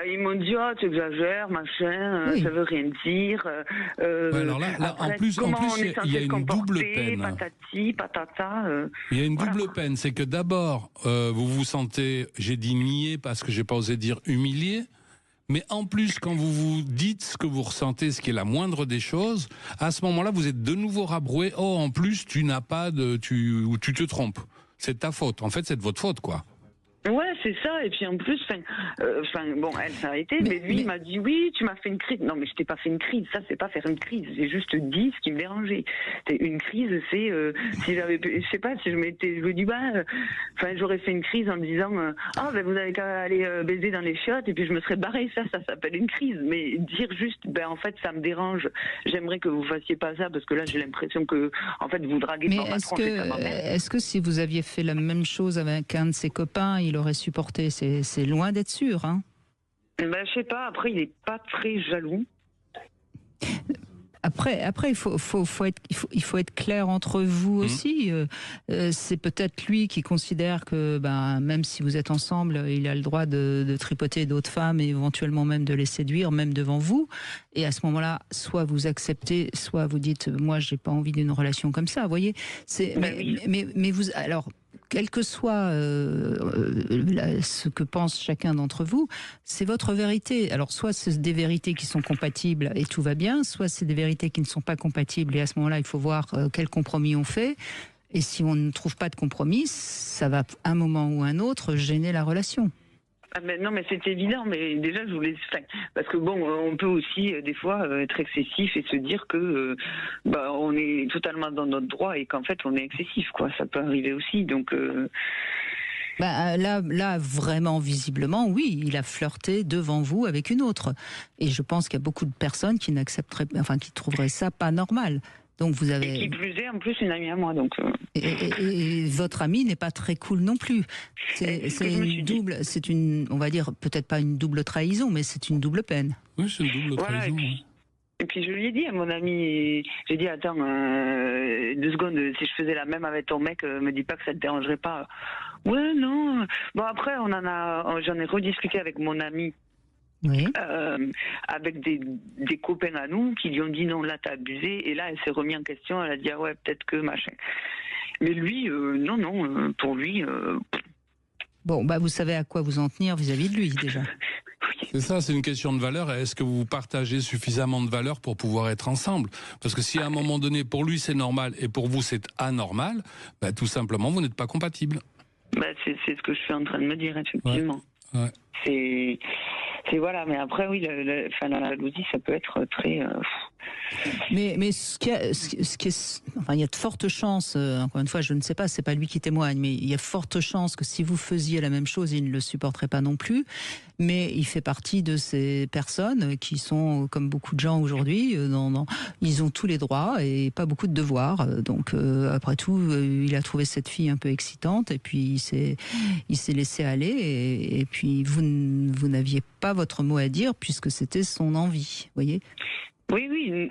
Ils m'ont dit, oh, tu exagères, machin, ça veut rien dire. Alors là, après, en plus, il y a une double peine. Patati, patata. Il y a une double peine, c'est que d'abord, vous vous sentez, j'ai dit nié parce que j'ai pas osé dire humilié, mais en plus, quand vous vous dites ce que vous ressentez, ce qui est la moindre des choses, à ce moment-là, vous êtes de nouveau rabroué. Oh, en plus, tu te trompes. C'est de ta faute. En fait, c'est de votre faute, quoi. Ouais, c'est ça. Et puis en plus, elle s'est arrêtée, mais lui, il m'a dit oui, tu m'as fait une crise. Non, mais je t'ai pas fait une crise. Ça, c'est pas faire une crise. J'ai juste dit ce qui me dérangeait. Une crise, c'est si j'avais, je sais pas, si je me dis j'aurais fait une crise en me disant vous avez qu'à aller baiser dans les chiottes et puis je me serais barré. Ça s'appelle une crise. Mais dire juste en fait ça me dérange. J'aimerais que vous fassiez pas ça parce que là j'ai l'impression que en fait vous draguez par ma tronche. Est-ce que si vous aviez fait la même chose avec un de ses copains, il aurait supporté? C'est loin d'être sûr, hein. Je sais pas. Après, il est pas très jaloux. Après, il faut être clair entre vous aussi. C'est peut-être lui qui considère que, même si vous êtes ensemble, il a le droit de tripoter d'autres femmes et éventuellement même de les séduire, même devant vous. Et à ce moment-là, soit vous acceptez, soit vous dites, moi, j'ai pas envie d'une relation comme ça. Vous voyez, mais vous, alors. Quel que soit ce que pense chacun d'entre vous, c'est votre vérité. Alors, soit c'est des vérités qui sont compatibles et tout va bien, soit c'est des vérités qui ne sont pas compatibles et à ce moment-là, il faut voir quel compromis on fait. Et si on ne trouve pas de compromis, ça va, à un moment ou un autre, gêner la relation. Non, mais c'est évident, mais déjà je voulais... Parce que on peut aussi des fois être excessif et se dire que on est totalement dans notre droit et qu'en fait on est excessif, quoi. Ça peut arriver aussi, donc... Là, vraiment, visiblement, oui, il a flirté devant vous avec une autre. Et je pense qu'il y a beaucoup de personnes qui qui trouveraient ça pas normal. Donc vous avez... Et qui plus est, en plus, une amie à moi. Donc et votre amie n'est pas très cool non plus. C'est une, on va dire, peut-être pas une double trahison, mais c'est une double peine. Oui, c'est une double trahison. Et puis je lui ai dit à mon ami, j'ai dit attends 2 secondes, si je faisais la même avec ton mec, me dis pas que ça te dérangerait pas. Ouais non. Bon après j'en ai rediscuté avec mon ami. Oui. Avec des copains à nous qui lui ont dit non, là t'as abusé, et là elle s'est remise en question, elle a dit ouais peut-être que machin. Mais lui non, pour lui Bon vous savez à quoi vous en tenir vis-à-vis de lui déjà. C'est ça, c'est une question de valeur. Est-ce que vous partagez suffisamment de valeur pour pouvoir être ensemble? Parce que si à un moment donné pour lui c'est normal et pour vous c'est anormal, tout simplement vous n'êtes pas compatibles. C'est ce que je suis en train de me dire effectivement. Ouais. C'est voilà, mais après oui, la jalousie, ça peut être très. Mais il y a de fortes chances. Encore une fois, je ne sais pas, c'est pas lui qui témoigne, mais il y a fortes chances que si vous faisiez la même chose, il ne le supporterait pas non plus. Mais il fait partie de ces personnes qui sont, comme beaucoup de gens aujourd'hui, ils ont tous les droits et pas beaucoup de devoirs. Donc après tout, il a trouvé cette fille un peu excitante et puis il s'est laissé aller et puis vous n'aviez pas votre mot à dire puisque c'était son envie, voyez. Oui,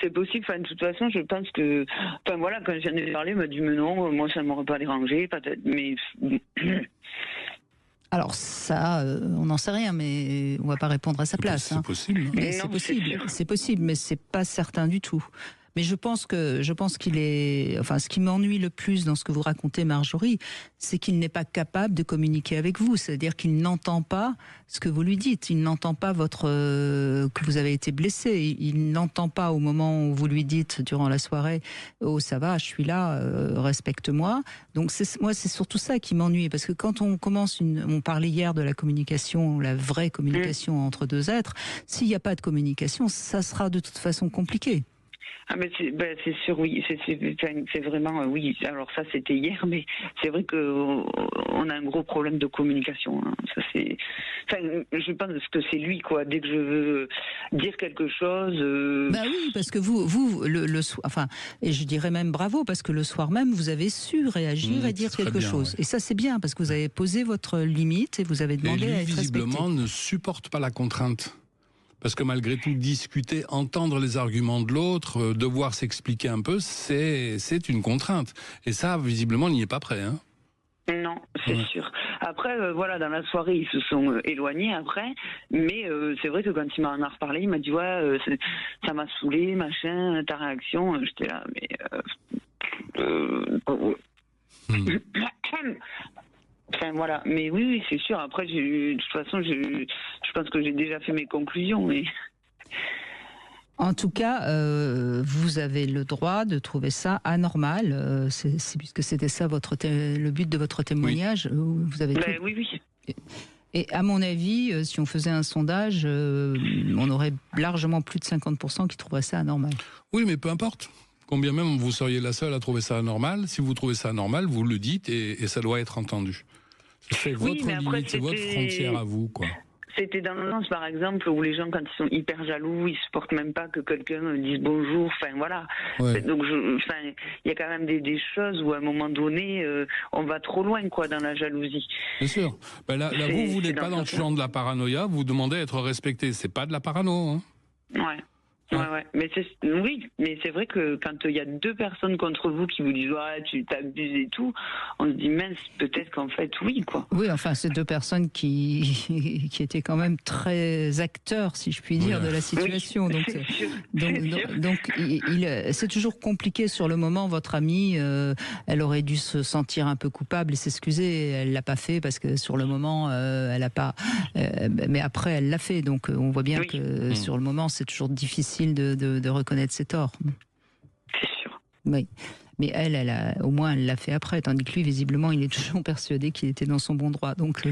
c'est possible. Enfin, de toute façon, je pense que, quand j'en ai parlé, il m'a dit mais non, moi ça m'aurait pas dérangé, peut-être, mais. Alors ça, on n'en sait rien, mais on va pas répondre à sa place. C'est possible. Mais c'est possible, mais c'est pas certain du tout. Mais je pense qu'il est, ce qui m'ennuie le plus dans ce que vous racontez, Marjorie, c'est qu'il n'est pas capable de communiquer avec vous. C'est-à-dire qu'il n'entend pas ce que vous lui dites. Il n'entend pas que vous avez été blessé. Il n'entend pas au moment où vous lui dites durant la soirée, oh ça va, je suis là, respecte-moi. Donc moi c'est surtout ça qui m'ennuie parce que quand on commence on parlait hier de la communication, la vraie communication entre deux êtres. S'il n'y a pas de communication, ça sera de toute façon compliqué. Ah mais c'est sûr, oui, c'est vraiment oui. Alors ça c'était hier, mais c'est vrai que on a un gros problème de communication. Hein. Ça c'est, je pense que c'est lui quoi. Dès que je veux dire quelque chose. Oui, parce que vous le soir, et je dirais même bravo parce que le soir même vous avez su réagir et dire quelque chose. Ouais. Et ça c'est bien parce que vous avez posé votre limite et vous avez demandé à être respecté. Visiblement ne supporte pas la contrainte. Parce que malgré tout, discuter, entendre les arguments de l'autre, devoir s'expliquer un peu, c'est une contrainte. Et ça, visiblement, il n'y est pas prêt. Hein. Non, c'est sûr. Après, voilà, dans la soirée, ils se sont éloignés après, mais c'est vrai que quand il m'en a reparlé, il m'a dit ça m'a saoulé, machin, ta réaction. J'étais là, mais enfin voilà, mais oui, c'est sûr. Après, de toute façon, je pense que j'ai déjà fait mes conclusions. Mais... En tout cas, vous avez le droit de trouver ça anormal, puisque c'était ça le but de votre témoignage. Vous avez oui. Et à mon avis, si on faisait un sondage, on aurait largement plus de 50% qui trouveraient ça anormal. Oui, mais peu importe. Combien même vous seriez la seule à trouver ça anormal, si vous trouvez ça anormal, vous le dites et ça doit être entendu. C'est votre limite, c'est votre frontière à vous, quoi. C'était dans le sens, par exemple, où les gens, quand ils sont hyper jaloux, ils supportent même pas que quelqu'un dise bonjour. Enfin, voilà. Ouais. Donc, il y a quand même des choses où, à un moment donné, on va trop loin, quoi, dans la jalousie. Bien sûr. Là, vous n'êtes pas dans le champ de la paranoïa. Vous demandez à être respecté. C'est pas de la parano, hein. Ouais. Ouais. Mais c'est vrai que quand il y a deux personnes contre vous qui vous disent tu t'abuses et tout, on se dit mince, peut-être qu'en fait oui, quoi. Oui, enfin c'est deux personnes qui étaient quand même très acteurs, si je puis dire, de la situation. Oui, donc c'est toujours compliqué sur le moment. Votre amie, elle aurait dû se sentir un peu coupable et s'excuser. Elle l'a pas fait parce que sur le moment, elle a pas. Mais après, elle l'a fait. Donc on voit bien que sur le moment, c'est toujours difficile de reconnaître ses torts. C'est sûr. Oui. Mais au moins, elle l'a fait après, tandis que lui, visiblement, il est toujours persuadé qu'il était dans son bon droit. Donc,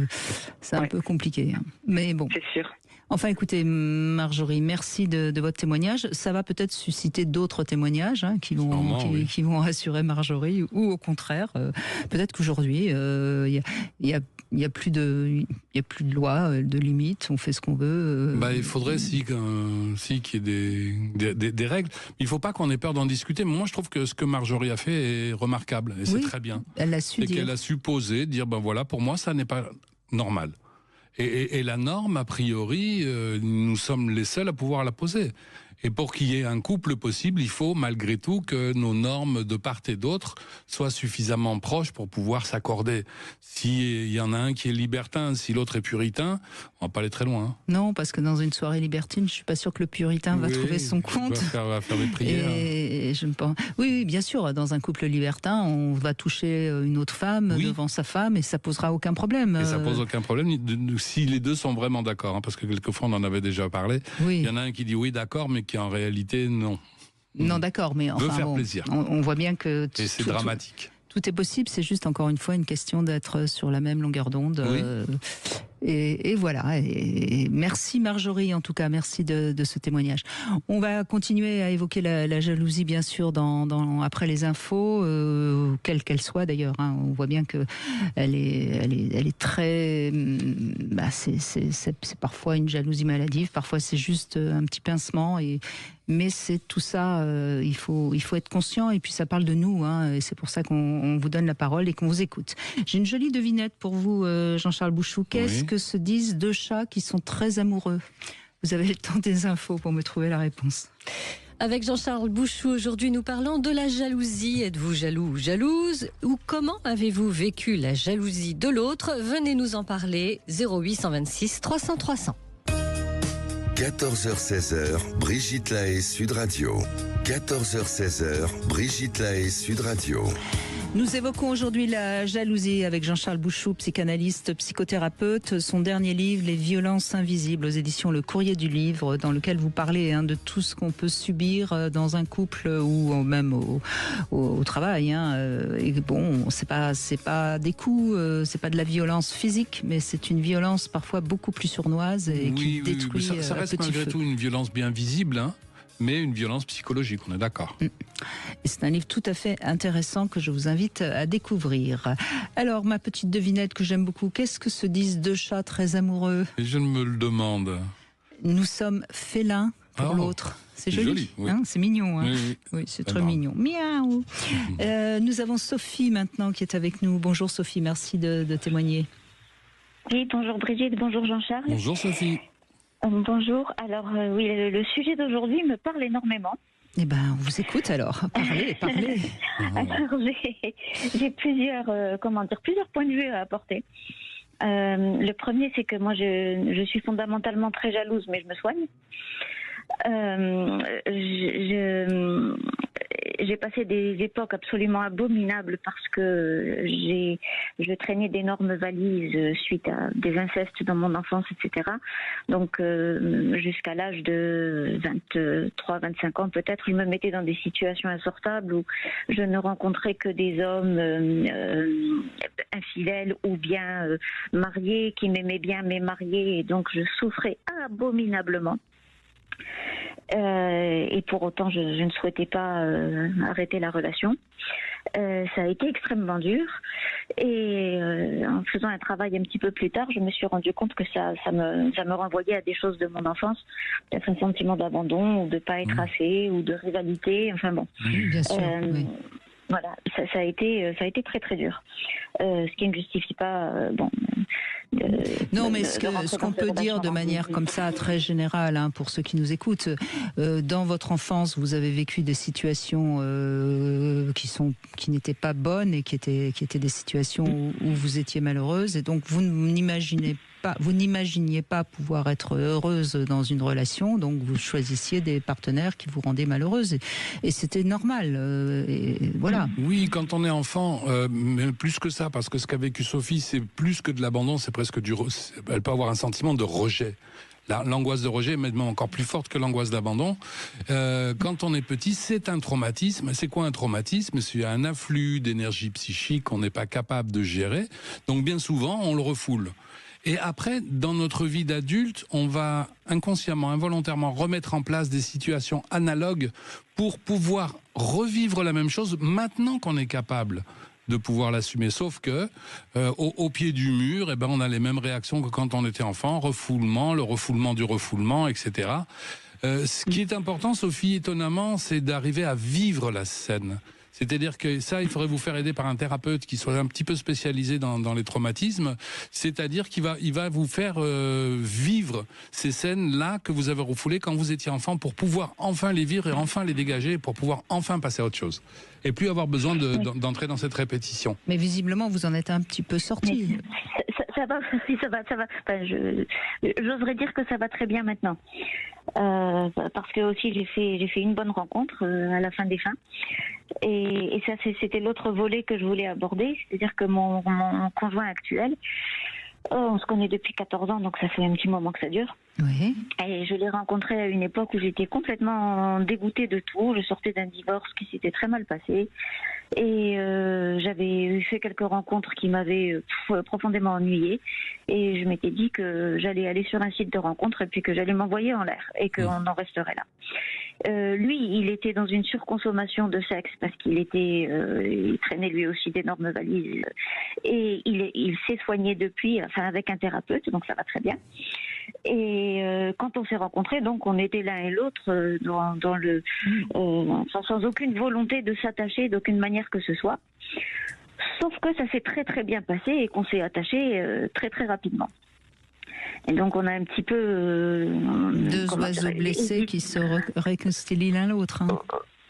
c'est un peu compliqué. Hein. Mais bon. C'est sûr. Enfin, écoutez, Marjorie, merci de votre témoignage. Ça va peut-être susciter d'autres témoignages qui vont rassurer Marjorie, ou au contraire, peut-être qu'aujourd'hui, il y a plus de loi, de limite. On fait ce qu'on veut. Il faudrait qu'il y ait des règles. Il ne faut pas qu'on ait peur d'en discuter. Mais moi, je trouve que ce que Marjorie a fait est remarquable et c'est très bien. Elle a su dire. Qu'elle a su poser, dire voilà, pour moi, ça n'est pas normal. Et la norme, a priori, nous sommes les seuls à pouvoir la poser. Et pour qu'il y ait un couple possible, il faut malgré tout que nos normes de part et d'autre soient suffisamment proches pour pouvoir s'accorder. S'il y en a un qui est libertin, si l'autre est puritain, on va pas aller très loin. Hein. Non, parce que dans une soirée libertine, je suis pas sûr que le puritain va trouver son compte. Va faire des prières. Et je me pense. Oui, bien sûr, dans un couple libertin, on va toucher une autre femme devant sa femme et ça posera aucun problème. Et ça pose aucun problème si les deux sont vraiment d'accord, hein, parce que quelquefois on en avait déjà parlé. Oui. Il y en a un qui dit oui, d'accord, mais qui en réalité non. Non, d'accord, mais enfin, veut faire plaisir. On voit bien que et c'est dramatique. Tout est possible, c'est juste encore une fois une question d'être sur la même longueur d'onde. Oui. Et voilà. Et merci Marjorie, en tout cas, merci de ce témoignage. On va continuer à évoquer la jalousie, bien sûr, après les infos, quelle qu'elle soit d'ailleurs. Hein. On voit bien que elle est très. C'est parfois une jalousie maladive, parfois c'est juste un petit pincement. Mais c'est tout ça. Il faut être conscient. Et puis ça parle de nous. Hein, et c'est pour ça qu'on vous donne la parole et qu'on vous écoute. J'ai une jolie devinette pour vous, Jean-Charles Bouchou. Qu'est-ce que se disent deux chats qui sont très amoureux? Vous avez le temps des infos pour me trouver la réponse. Avec Jean-Charles Bouchou, aujourd'hui nous parlons de la jalousie. Êtes-vous jaloux ou jalouse? Ou comment avez-vous vécu la jalousie de l'autre? Venez nous en parler. 0826 300 300. 14h-16h, Brigitte Lahaie, Sud Radio. 14h-16h, Brigitte Lahaie, Sud Radio. Nous évoquons aujourd'hui la jalousie avec Jean-Charles Bouchou, psychanalyste, psychothérapeute. Son dernier livre, Les violences invisibles, aux éditions Le Courrier du Livre, dans lequel vous parlez de tout ce qu'on peut subir dans un couple ou même au travail. Et bon, c'est pas des coups, c'est pas de la violence physique, mais c'est une violence parfois beaucoup plus sournoise et qui détruit. Ça reste malgré tout une violence bien visible. Mais une violence psychologique, on est d'accord. Et c'est un livre tout à fait intéressant que je vous invite à découvrir. Alors, ma petite devinette que j'aime beaucoup, qu'est-ce que se disent deux chats très amoureux? Et je me le demande. Nous sommes félins pour l'autre. C'est joli, oui. C'est mignon. Oui, c'est très mignon. Miaou. Nous avons Sophie maintenant qui est avec nous. Bonjour Sophie, merci de témoigner. Oui, bonjour Brigitte, bonjour Jean-Charles. Bonjour Sophie. Bonjour. Alors oui, le sujet d'aujourd'hui me parle énormément. Eh ben, on vous écoute alors. Parlez. Alors, j'ai plusieurs points de vue à apporter. Le premier, c'est que moi, je suis fondamentalement très jalouse, mais je me soigne. J'ai passé des époques absolument abominables parce que je traînais d'énormes valises suite à des incestes dans mon enfance, etc. Donc jusqu'à l'âge de 23-25 ans peut-être, je me mettais dans des situations insortables où je ne rencontrais que des hommes infidèles ou bien mariés qui m'aimaient bien mais mariés, et donc je souffrais abominablement. Et pour autant, je ne souhaitais pas arrêter la relation. Ça a été extrêmement dur. Et en faisant un travail un petit peu plus tard, je me suis rendu compte que ça me renvoyait à des choses de mon enfance, peut-être un sentiment d'abandon ou de pas être assez ou de rivalité. Enfin bon. Bien sûr. Oui. Voilà, ça a été très très dur. Ce qui ne justifie pas non, mais ce qu'on peut dire de manière comme ça très générale, hein, pour ceux qui nous écoutent, dans votre enfance, vous avez vécu des situations qui n'étaient pas bonnes et qui étaient des situations où vous étiez malheureuse, et donc vous n'imaginiez pas pouvoir être heureuse dans une relation, donc vous choisissiez des partenaires qui vous rendaient malheureuse, et c'était normal. Et voilà. Oui, quand on est enfant, mais plus que ça, parce que ce qu'a vécu Sophie, c'est plus que de l'abandon, c'est presque elle peut avoir un sentiment de rejet. L'angoisse de rejet est même encore plus forte que l'angoisse d'abandon. Quand on est petit, c'est un traumatisme. C'est quoi un traumatisme? C'est un afflux d'énergie psychique qu'on n'est pas capable de gérer. Donc bien souvent, on le refoule. Et après, dans notre vie d'adulte, on va inconsciemment, involontairement remettre en place des situations analogues pour pouvoir revivre la même chose maintenant qu'on est capable de pouvoir l'assumer. Sauf que au pied du mur, on a les mêmes réactions que quand on était enfant, refoulement, le refoulement du refoulement, etc. Ce qui est important, Sophie, étonnamment, c'est d'arriver à vivre la scène. C'est-à-dire que ça, il faudrait vous faire aider par un thérapeute qui soit un petit peu spécialisé dans les traumatismes. C'est-à-dire qu'il va vous faire vivre ces scènes-là que vous avez refoulées quand vous étiez enfant, pour pouvoir enfin les vivre et enfin les dégager, pour pouvoir enfin passer à autre chose. Et plus avoir besoin d'entrer dans cette répétition. Mais visiblement, vous en êtes un petit peu sorti. Ça va. Enfin, j'oserais dire que ça va très bien maintenant. Parce que aussi j'ai fait une bonne rencontre à la fin des fins. Et ça, c'était l'autre volet que je voulais aborder, c'est-à-dire que mon conjoint actuel, on se connaît depuis 14 ans, donc ça fait un petit moment que ça dure. Oui. Et je l'ai rencontré à une époque où j'étais complètement dégoûtée de tout. Je sortais d'un divorce qui s'était très mal passé. Et j'avais fait quelques rencontres qui m'avaient profondément ennuyée. Et je m'étais dit que j'allais aller sur un site de rencontres et puis que j'allais m'envoyer en l'air et qu'on en resterait là. Lui, il était dans une surconsommation de sexe parce qu'il traînait lui aussi d'énormes valises. Et il s'est soigné depuis, avec un thérapeute, donc ça va très bien. Et quand on s'est rencontrés, donc on était l'un et l'autre sans aucune volonté de s'attacher d'aucune manière que ce soit. Sauf que ça s'est très très bien passé et qu'on s'est attachés très très rapidement. Et donc on a un petit peu deux oiseaux blessés qui se réconcilient l'un l'autre. Hein.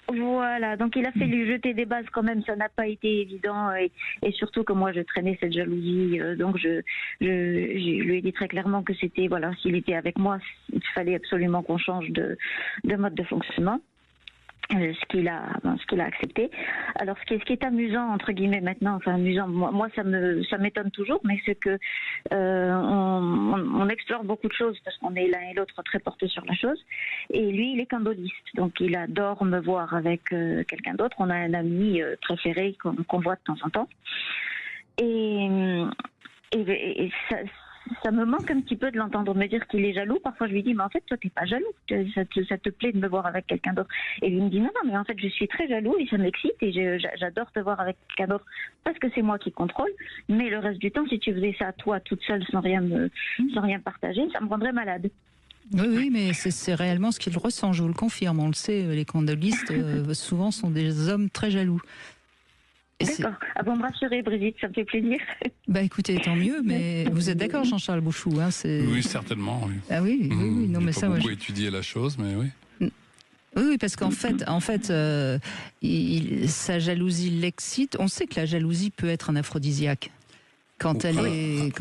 Voilà, donc il a fallu jeter des bases quand même, ça n'a pas été évident, et surtout que moi je traînais cette jalousie, donc je lui ai dit très clairement que c'était, voilà, s'il était avec moi, il fallait absolument qu'on change de mode de fonctionnement. Ce qu'il a accepté. Alors ce qui est amusant entre guillemets maintenant, amusant, moi ça m'étonne toujours, mais c'est que on explore beaucoup de choses parce qu'on est l'un et l'autre très portés sur la chose. Et lui, il est candoliste, donc il adore me voir avec quelqu'un d'autre. On a un ami préféré qu'on voit de temps en temps. Et ça me manque un petit peu de l'entendre me dire qu'il est jaloux. Parfois, je lui dis, mais en fait, toi, t'es pas jaloux. Ça te plaît de me voir avec quelqu'un d'autre. Et lui me dit, non, mais en fait, je suis très jaloux et ça m'excite et j'adore te voir avec quelqu'un d'autre parce que c'est moi qui contrôle. Mais le reste du temps, si tu faisais ça toi, toute seule, sans rien partager, ça me rendrait malade. Oui, mais c'est réellement ce qu'il ressent, je vous le confirme. On le sait, les candolistes, souvent, sont des hommes très jaloux. D'accord. Ah bon, me rassurer, Brigitte, ça me fait plaisir. Bah écoutez, tant mieux, mais vous êtes d'accord, Jean-Charles Bouchou, hein, Oui, certainement, oui. Ah oui, non, mais ça, moi, j'ai pas beaucoup étudié la chose, mais oui. Oui, parce qu'en fait, sa jalousie l'excite. On sait que la jalousie peut être un aphrodisiaque. Quand elle est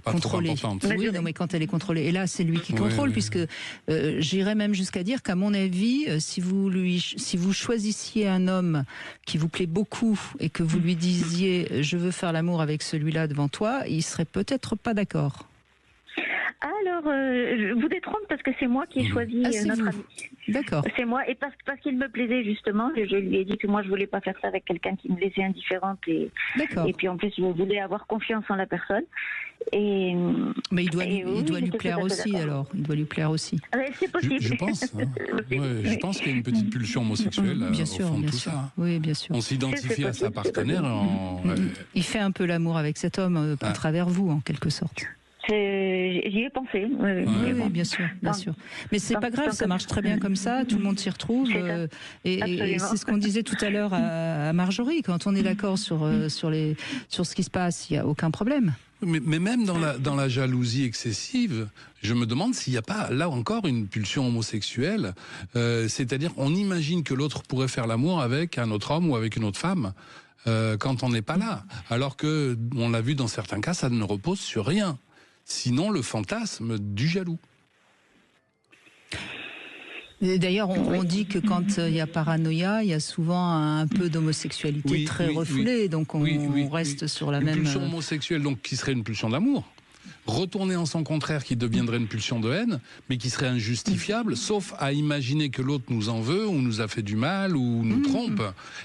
contrôlée. Oui, non, mais quand elle est contrôlée. Et là, c'est lui qui contrôle, puisque j'irais même jusqu'à dire qu'à mon avis, si vous choisissiez un homme qui vous plaît beaucoup et que vous lui disiez je veux faire l'amour avec celui-là devant toi, il serait peut-être pas d'accord. Alors, je vous détrompe parce que c'est moi qui ai choisi notre ami. D'accord. C'est moi, et parce qu'il me plaisait justement, je lui ai dit que moi je voulais pas faire ça avec quelqu'un qui me laissait indifférente, et puis en plus je voulais avoir confiance en la personne. Mais il doit lui plaire aussi, alors. Il doit lui plaire aussi. C'est possible. Je pense. Hein. Je pense qu'il y a une petite pulsion homosexuelle bien sûr, au fond de bien tout sûr. ça. Oui, bien sûr. On s'identifie à sa partenaire. Il fait un peu l'amour avec cet homme à travers vous, en quelque sorte. J'y ai pensé. Oui, bien sûr, bien sûr. Mais c'est pas grave, ça marche très bien comme ça. Tout le monde s'y retrouve. Et c'est ce qu'on disait tout à l'heure à Marjorie. Quand on est d'accord sur ce qui se passe, il n'y a aucun problème. Mais même dans la jalousie excessive, je me demande s'il n'y a pas, là encore, une pulsion homosexuelle. C'est-à-dire, on imagine que l'autre pourrait faire l'amour avec un autre homme ou avec une autre femme. Quand on n'est pas là. Alors que, on l'a vu dans certains cas, ça ne repose sur rien. Sinon, le fantasme du jaloux. D'ailleurs, on dit que quand il y a paranoïa, il y a souvent un peu d'homosexualité très refoulée. Donc on reste sur la même... Une pulsion homosexuelle, donc, qui serait une pulsion d'amour. Retourner en son contraire, qui deviendrait une pulsion de haine, mais qui serait injustifiable, sauf à imaginer que l'autre nous en veut, ou nous a fait du mal, ou nous trompe.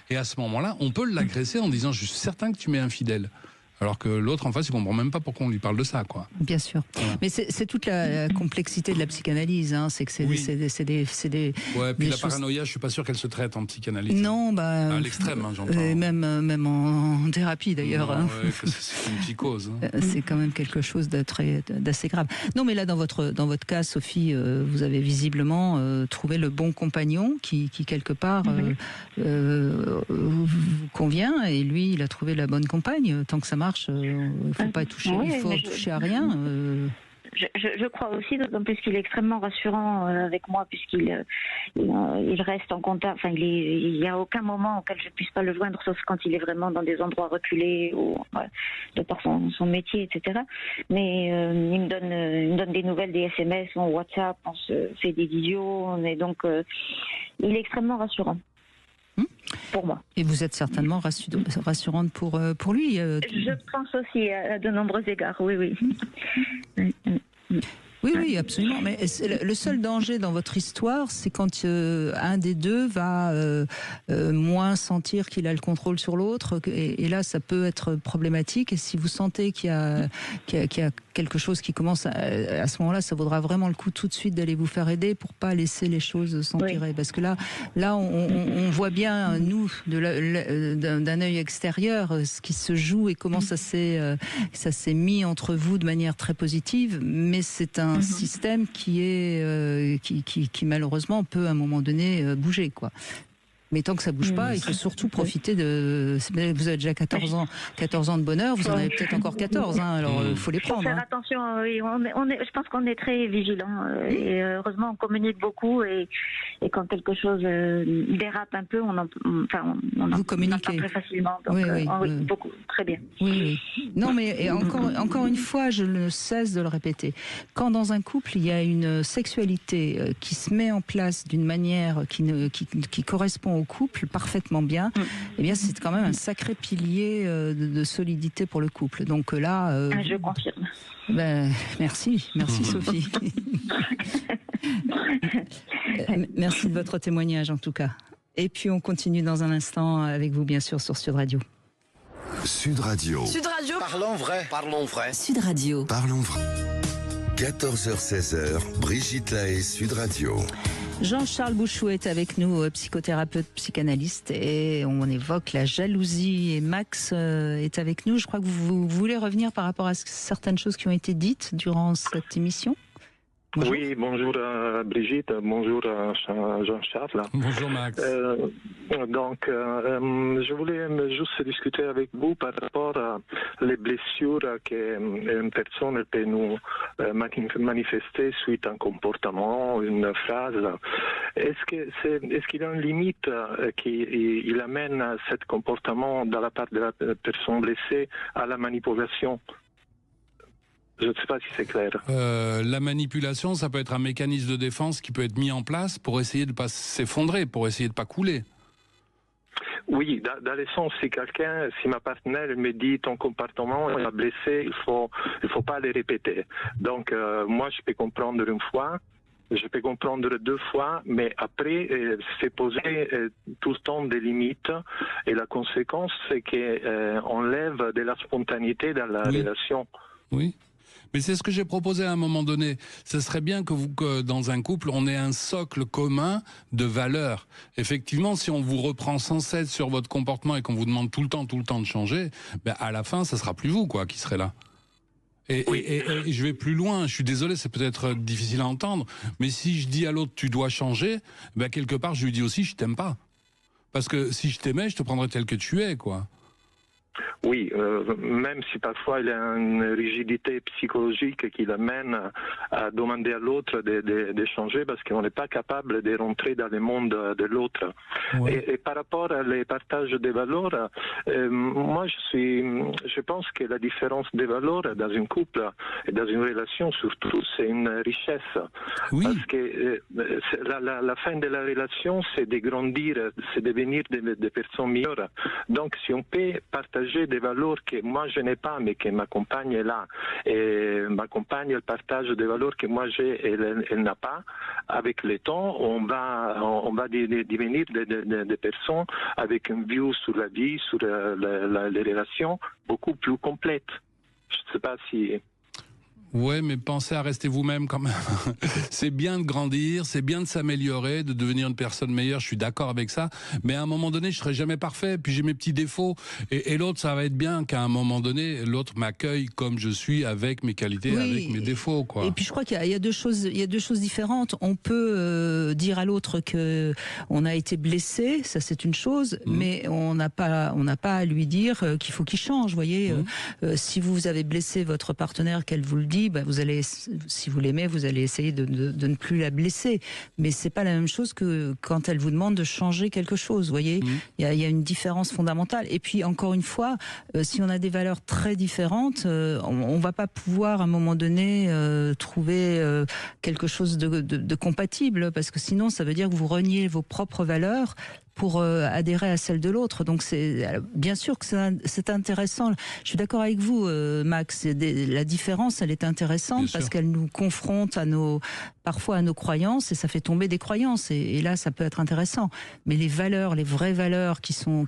Et à ce moment-là, on peut l'agresser en disant « je suis certain que tu m'es infidèle ». Alors que l'autre en face, il comprend même pas pourquoi on lui parle de ça, quoi. Bien sûr. Voilà. Mais c'est toute la complexité de la psychanalyse, hein. C'est que c'est des ouais, puis des la paranoïa, je suis pas sûr qu'elle se traite en psychanalyse. Non, à l'extrême, hein, j'entends. Même en thérapie d'ailleurs. Non, ouais, c'est une psychose. Hein. C'est quand même quelque chose d'assez grave. Non, mais là, dans votre cas, Sophie, vous avez visiblement trouvé le bon compagnon qui quelque part vous convient, et lui, il a trouvé la bonne compagne. Tant que ça marche, il ne faut pas toucher, toucher à rien. Je crois aussi, d'autant plus qu'il est extrêmement rassurant avec moi, puisqu'il reste en contact. Enfin, il n'y a aucun moment auquel je ne puisse pas le joindre, sauf quand il est vraiment dans des endroits reculés, ou de par son métier, etc. Mais il me donne des nouvelles, des SMS, on WhatsApp, on se fait des visios, donc il est extrêmement rassurant. Pour moi. Et vous êtes certainement rassurante pour lui. Je pense aussi à de nombreux égards, oui. Oui, absolument. Mais le seul danger dans votre histoire, c'est quand un des deux va moins sentir qu'il a le contrôle sur l'autre. Et là, ça peut être problématique. Et si vous sentez qu'il y a quelque chose qui commence à ce moment-là, ça vaudra vraiment le coup tout de suite d'aller vous faire aider pour pas laisser les choses s'empirer. Parce que là, on voit bien, nous, d'un œil extérieur, ce qui se joue et comment ça s'est mis entre vous de manière très positive. Mais c'est un système qui malheureusement peut à un moment donné bouger, quoi. Mais tant que ça bouge pas, il faut surtout profiter de... Vous avez déjà 14 ans de bonheur, vous en avez peut-être encore 14, hein, alors il faut les prendre. Faut faire attention, oui, je pense qu'on est très vigilants, et heureusement on communique beaucoup, et quand quelque chose dérape un peu, on en communique très facilement, donc beaucoup, très bien. Oui. Non, mais encore une fois, je ne cesse de le répéter. Quand dans un couple, il y a une sexualité qui se met en place d'une manière qui correspond au couple parfaitement bien, eh bien c'est quand même un sacré pilier de solidité pour le couple. Donc là, je confirme. Merci Sophie. Merci de votre témoignage en tout cas. Et puis on continue dans un instant avec vous bien sûr sur Sud Radio. Sud Radio. Sud Radio. Parlons vrai. Parlons vrai. Sud Radio. Parlons vrai. 14h-16h, Brigitte Lahaie, Sud Radio. Jean-Charles Bouchou est avec nous, psychothérapeute, psychanalyste, et on évoque la jalousie. Et Max est avec nous. Je crois que vous voulez revenir par rapport à certaines choses qui ont été dites durant cette émission. Bonjour. Oui, bonjour Brigitte, bonjour Jean-Charles. Bonjour Max. Je voulais juste discuter avec vous par rapport à les blessures qu'une personne peut nous manifester suite à un comportement, une phrase. Est-ce qu'il y a une limite qui amène ce comportement de la part de la personne blessée à la manipulation? Je ne sais pas si c'est clair. La manipulation, ça peut être un mécanisme de défense qui peut être mis en place pour essayer de ne pas s'effondrer, pour essayer de ne pas couler. Oui, dans le sens, si ma partenaire me dit ton comportement m'a blessé, il faut pas le répéter. Donc, moi, je peux comprendre une fois, je peux comprendre 2 fois, mais après, c'est poser tout le temps des limites. Et la conséquence, c'est qu'on lève de la spontanéité dans la relation. Oui. Mais c'est ce que j'ai proposé à un moment donné. Ce serait bien que dans un couple, on ait un socle commun de valeurs. Effectivement, si on vous reprend sans cesse sur votre comportement et qu'on vous demande tout le temps de changer, ben à la fin, ça sera plus vous, qui serez là. Et je vais plus loin. Je suis désolé, c'est peut-être difficile à entendre, mais si je dis à l'autre, tu dois changer, ben quelque part, je lui dis aussi, je t'aime pas. Parce que si je t'aimais, je te prendrais tel que tu es, Oui, même si parfois il y a une rigidité psychologique qui l'amène à demander à l'autre de changer parce qu'on n'est pas capable de rentrer dans le monde de l'autre. Ouais. Et par rapport à les partages des valeurs, moi je pense que la différence des valeurs dans un couple et dans une relation surtout, c'est une richesse. Oui. Parce que la fin de la relation, c'est de grandir, c'est de devenir des personnes meilleures. Donc si on peut partager des valeurs que moi je n'ai pas mais que ma compagne est là et ma compagne elle partage des valeurs que moi j'ai et elle n'a pas, avec le temps on va devenir des personnes avec une vue sur la vie, sur les relations beaucoup plus complète. Je ne sais pas si... Ouais, mais pensez à rester vous-même quand même. C'est bien de grandir, c'est bien de s'améliorer, de devenir une personne meilleure, je suis d'accord avec ça, mais à un moment donné, je serai jamais parfait, puis j'ai mes petits défauts, et l'autre, ça va être bien qu'à un moment donné, l'autre m'accueille comme je suis, avec mes qualités, avec mes défauts, Et puis je crois qu'il y a deux choses différentes. On peut dire à l'autre que on a été blessé, ça c'est une chose, mais on n'a pas à lui dire qu'il faut qu'il change, vous voyez. Si vous avez blessé votre partenaire, qu'elle vous le dit, vous allez, si vous l'aimez, vous allez essayer de ne plus la blesser. Mais c'est pas la même chose que quand elle vous demande de changer quelque chose. Vous voyez, il y a une différence fondamentale. Et puis encore une fois, si on a des valeurs très différentes, on va pas pouvoir à un moment donné trouver quelque chose de compatible, parce que sinon ça veut dire que vous reniez vos propres valeurs pour adhérer à celle de l'autre. Donc bien sûr que c'est intéressant. Je suis d'accord avec vous, Max. La différence, elle est intéressante parce qu'elle nous confronte parfois à nos croyances et ça fait tomber des croyances. Et là, ça peut être intéressant. Mais les valeurs, les vraies valeurs qui sont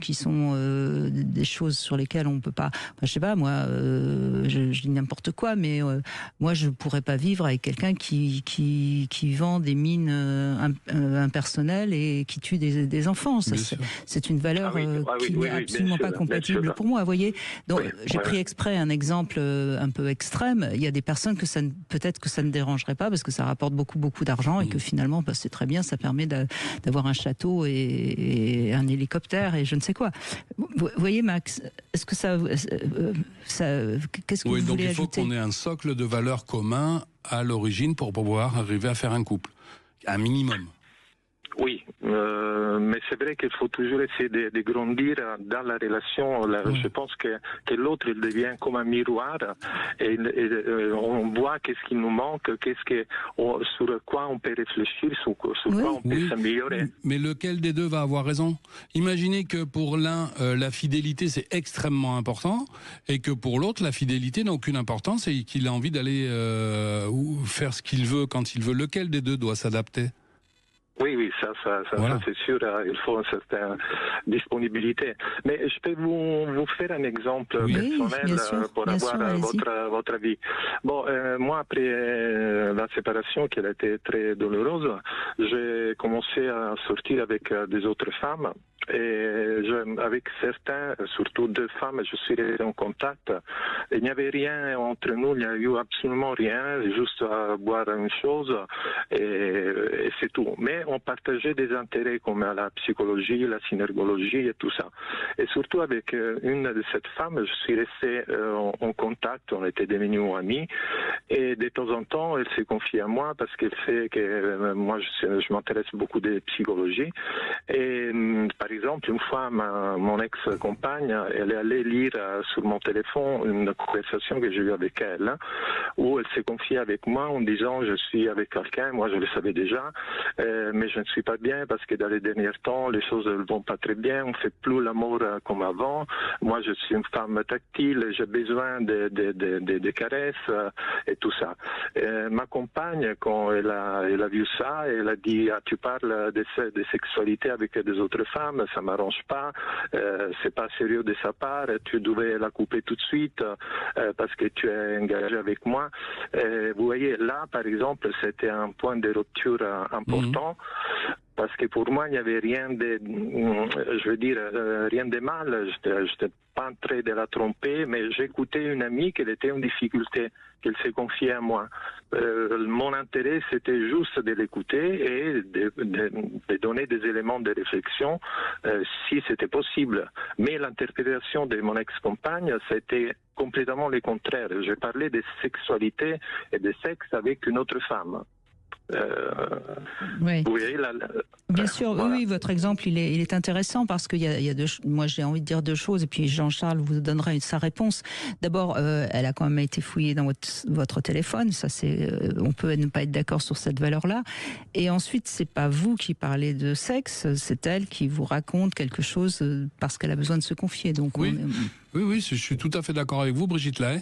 des choses sur lesquelles on peut pas. Je sais pas, moi, je dis n'importe quoi, mais moi, je pourrais pas vivre avec quelqu'un qui vend des mines impersonnelles et qui tue des enfants. C'est une valeur qui n'est absolument pas compatible pour moi, vous voyez. Donc j'ai pris exprès un exemple un peu extrême. Il y a des personnes que peut-être que ça ne dérangerait pas parce que ça rapporte beaucoup d'argent et que finalement c'est très bien, ça permet d'avoir un château et un hélicoptère et je ne sais quoi. Vous voyez, Max, est-ce que qu'est-ce que vous voulez ajouter ? Donc il faut qu'on ait un socle de valeurs commun à l'origine pour pouvoir arriver à faire un couple, un minimum. Oui, mais c'est vrai qu'il faut toujours essayer de grandir dans la relation. Je pense que l'autre il devient comme un miroir et on voit qu'est-ce qui nous manque, sur quoi on peut réfléchir, sur quoi on peut s'améliorer. Mais lequel des deux va avoir raison ? Imaginez que pour l'un, la fidélité c'est extrêmement important et que pour l'autre, la fidélité n'a aucune importance et qu'il a envie d'aller faire ce qu'il veut quand il veut. Lequel des deux doit s'adapter ? Oui, ça c'est sûr, il faut une certaine disponibilité. Mais je peux vous faire un exemple personnel pour avoir votre avis. Bon, moi, après la séparation qui a été très douloureuse, j'ai commencé à sortir avec des autres femmes Et avec certains, surtout 2 femmes, je suis resté en contact. Il n'y avait rien entre nous, il n'y a eu absolument rien, juste à boire une chose et c'est tout. Mais on partageait des intérêts comme la psychologie, la synergologie et tout ça. Et surtout avec une de ces femmes, je suis resté en contact, on était devenus amis. Et de temps en temps, elle s'est confiée à moi parce qu'elle sait que moi, je m'intéresse beaucoup de psychologie. Et par exemple, une fois, mon ex-compagne, elle est allée lire sur mon téléphone une conversation que j'ai eue avec elle, où elle s'est confiée avec moi en disant je suis avec quelqu'un, moi je le savais déjà, mais je ne suis pas bien parce que dans les derniers temps, les choses ne vont pas très bien, on ne fait plus l'amour comme avant. Moi, je suis une femme tactile, j'ai besoin de caresses et tout ça. Ma compagne, quand elle a vu ça, elle a dit tu parles de sexualité avec des autres femmes, ça m'arrange pas, c'est pas sérieux de sa part, tu devais la couper tout de suite parce que tu es engagé avec moi. Vous voyez, là, par exemple, c'était un point de rupture important. Parce que pour moi, il n'y avait rien de, rien de mal. Je n'étais pas en train de la tromper, mais j'écoutais une amie qui était en difficulté, qu'elle s'est confiée à moi. Mon intérêt, c'était juste de l'écouter et de donner des éléments de réflexion si c'était possible. Mais l'interprétation de mon ex-compagne, c'était complètement le contraire. Je parlais de sexualité et de sexe avec une autre femme. Oui. Vous voyez, bien sûr, voilà. Oui, votre exemple, il est intéressant parce qu'il y a moi j'ai envie de dire 2 choses et puis Jean-Charles vous donnera sa réponse. D'abord, elle a quand même été fouillée dans votre téléphone, ça on peut ne pas être d'accord sur cette valeur-là. Et ensuite, c'est pas vous qui parlez de sexe, c'est elle qui vous raconte quelque chose parce qu'elle a besoin de se confier. Donc oui. Oui, je suis tout à fait d'accord avec vous, Brigitte Lahaye.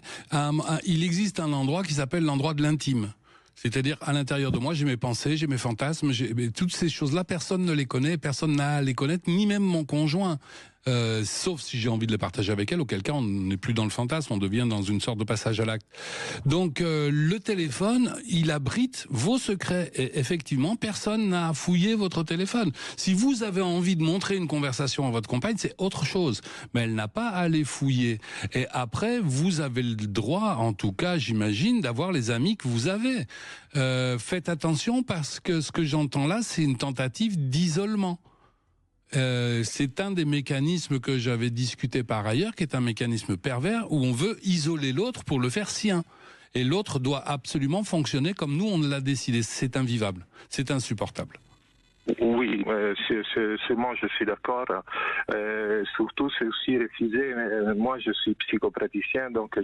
Il existe un endroit qui s'appelle l'endroit de l'intime. C'est-à-dire, à l'intérieur de moi, j'ai mes pensées, j'ai mes fantasmes, toutes ces choses-là, personne ne les connaît, personne n'a à les connaître, ni même mon conjoint. Sauf si j'ai envie de les partager avec elle, auquel cas on n'est plus dans le fantasme, on devient dans une sorte de passage à l'acte. Donc le téléphone, il abrite vos secrets. Et effectivement, personne n'a fouillé votre téléphone. Si vous avez envie de montrer une conversation à votre compagne, c'est autre chose. Mais elle n'a pas à les fouiller. Et après, vous avez le droit, en tout cas, j'imagine, d'avoir les amis que vous avez. Faites attention parce que ce que j'entends là, c'est une tentative d'isolement. C'est un des mécanismes que j'avais discuté par ailleurs, qui est un mécanisme pervers où on veut isoler l'autre pour le faire sien. Et l'autre doit absolument fonctionner comme nous on l'a décidé. C'est invivable, c'est insupportable. Oui, moi je suis d'accord. Surtout, c'est aussi refuser. Moi, je suis psychopraticien, donc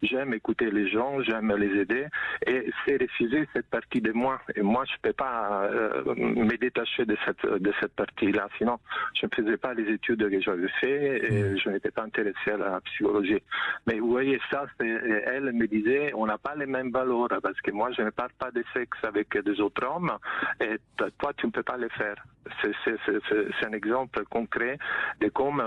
j'aime écouter les gens, j'aime les aider. Et c'est refuser cette partie de moi. Et moi, je ne peux pas me détacher de cette partie-là. Sinon, je ne faisais pas les études que j'avais faites et je n'étais pas intéressé à la psychologie. Mais vous voyez, ça, elle me disait, on n'a pas les mêmes valeurs parce que moi, je ne parle pas de sexe avec des autres hommes et toi, tu ne peux pas le faire. C'est un exemple concret de comme,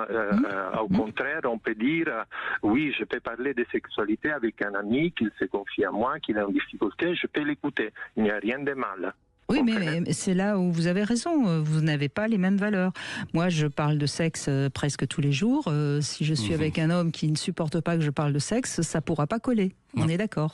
au contraire, on peut dire, oui, je peux parler de sexualité avec un ami qui se confie à moi, qui est en difficulté, je peux l'écouter. Il n'y a rien de mal. Oui, mais c'est là où vous avez raison. Vous n'avez pas les mêmes valeurs. Moi, je parle de sexe presque tous les jours. Si je suis avec un homme qui ne supporte pas que je parle de sexe, ça pourra pas coller. On est d'accord.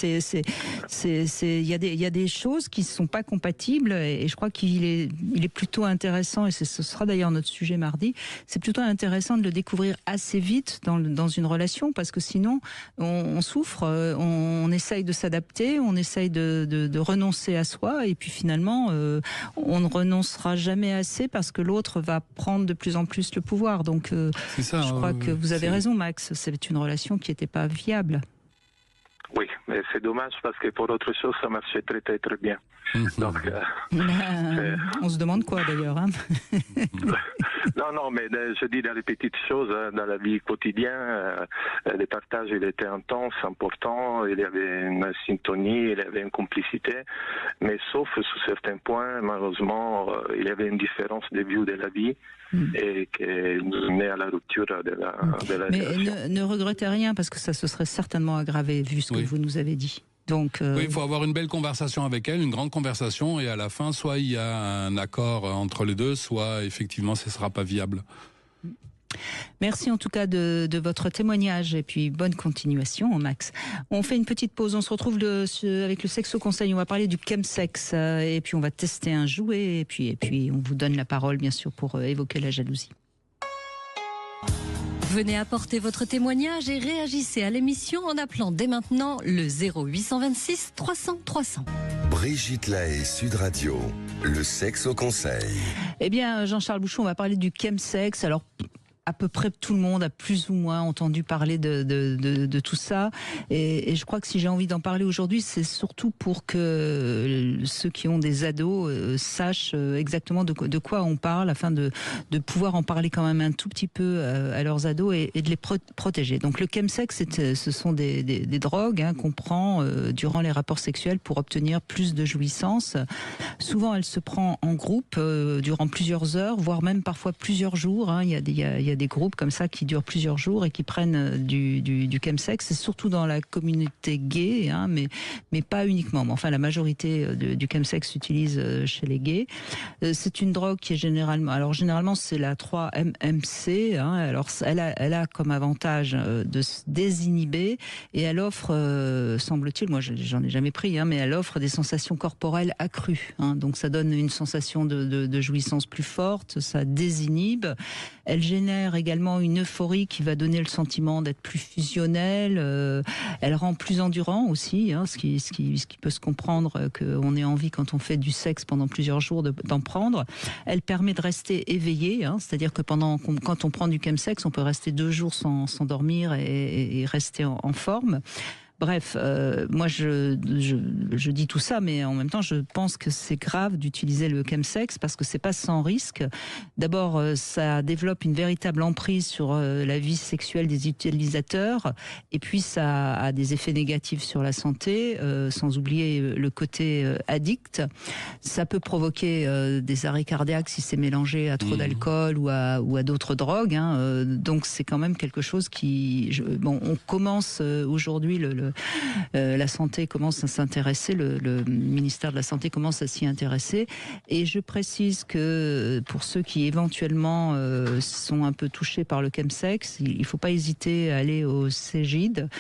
Il y a des choses qui ne sont pas compatibles et je crois qu'il est plutôt intéressant, et ce sera d'ailleurs notre sujet mardi, c'est plutôt intéressant de le découvrir assez vite dans une relation parce que sinon on souffre, on essaye de s'adapter, on essaye de renoncer à soi et puis finalement on ne renoncera jamais assez parce que l'autre va prendre de plus en plus le pouvoir. Donc je crois que vous avez raison, Max, c'est une relation qui n'était pas viable. Oui, mais c'est dommage parce que pour autre chose, ça marchait très très très bien. Donc, on se demande quoi d'ailleurs, hein. Non, mais je dis dans les petites choses, dans la vie quotidienne, les partages, il était intense, important, il y avait une syntonie, il y avait une complicité, mais sauf sur certains points, malheureusement, il y avait une différence de vue de la vie et qui menait à la rupture de la relation. Mais ne regrettez rien parce que ça se serait certainement aggravé vu ce que vous nous avez dit. Donc, oui, il faut avoir une belle conversation avec elle, une grande conversation, et à la fin, soit il y a un accord entre les deux, soit effectivement, ce ne sera pas viable. Merci en tout cas de votre témoignage et puis bonne continuation, Max. On fait une petite pause, on se retrouve avec le Sexo Conseil, on va parler du chemsex et puis on va tester un jouet et puis on vous donne la parole bien sûr pour évoquer la jalousie. Venez apporter votre témoignage et réagissez à l'émission en appelant dès maintenant le 0826 300 300. Brigitte Lahaie, Sud Radio, le Sexo Conseil. Eh bien, Jean-Charles Bouchou, on va parler du chemsex. Alors, à peu près tout le monde a plus ou moins entendu parler de tout ça. Et je crois que si j'ai envie d'en parler aujourd'hui, c'est surtout pour que ceux qui ont des ados sachent exactement de quoi on parle, afin de pouvoir en parler quand même un tout petit peu à leurs ados et de les protéger. Donc le chemsex, ce sont des drogues qu'on prend durant les rapports sexuels pour obtenir plus de jouissance. Souvent, elle se prend en groupe durant plusieurs heures, voire même parfois plusieurs jours. Il y a des groupes comme ça qui durent plusieurs jours et qui prennent du chemsex. C'est surtout dans la communauté gay, mais pas uniquement. Mais enfin, la majorité du chemsex s'utilise chez les gays. C'est une drogue qui est généralement c'est la 3-MMC. Alors, elle a comme avantage de se désinhiber et elle offre, semble-t-il, moi j'en ai jamais pris, mais elle offre des sensations corporelles accrues. Donc, ça donne une sensation de jouissance plus forte, ça désinhibe. Elle génère également une euphorie qui va donner le sentiment d'être plus fusionnel. Elle rend plus endurant aussi, ce qui peut se comprendre qu'on ait envie quand on fait du sexe pendant plusieurs jours d'en prendre. Elle permet de rester éveillé, c'est-à-dire que quand on prend du chemsex, on peut rester 2 jours sans dormir et rester en forme. Bref, moi je dis tout ça, mais en même temps je pense que c'est grave d'utiliser le chemsex parce que c'est pas sans risque. D'abord, ça développe une véritable emprise sur la vie sexuelle des utilisateurs, et puis ça a des effets négatifs sur la santé, sans oublier le côté addict. Ça peut provoquer des arrêts cardiaques si c'est mélangé à trop d'alcool ou à d'autres drogues. Donc c'est quand même quelque chose on commence aujourd'hui la santé commence à s'intéresser, le ministère de la Santé commence à s'y intéresser, et je précise que pour ceux qui éventuellement sont un peu touchés par le chemsex, il ne faut pas hésiter à aller au CEGID.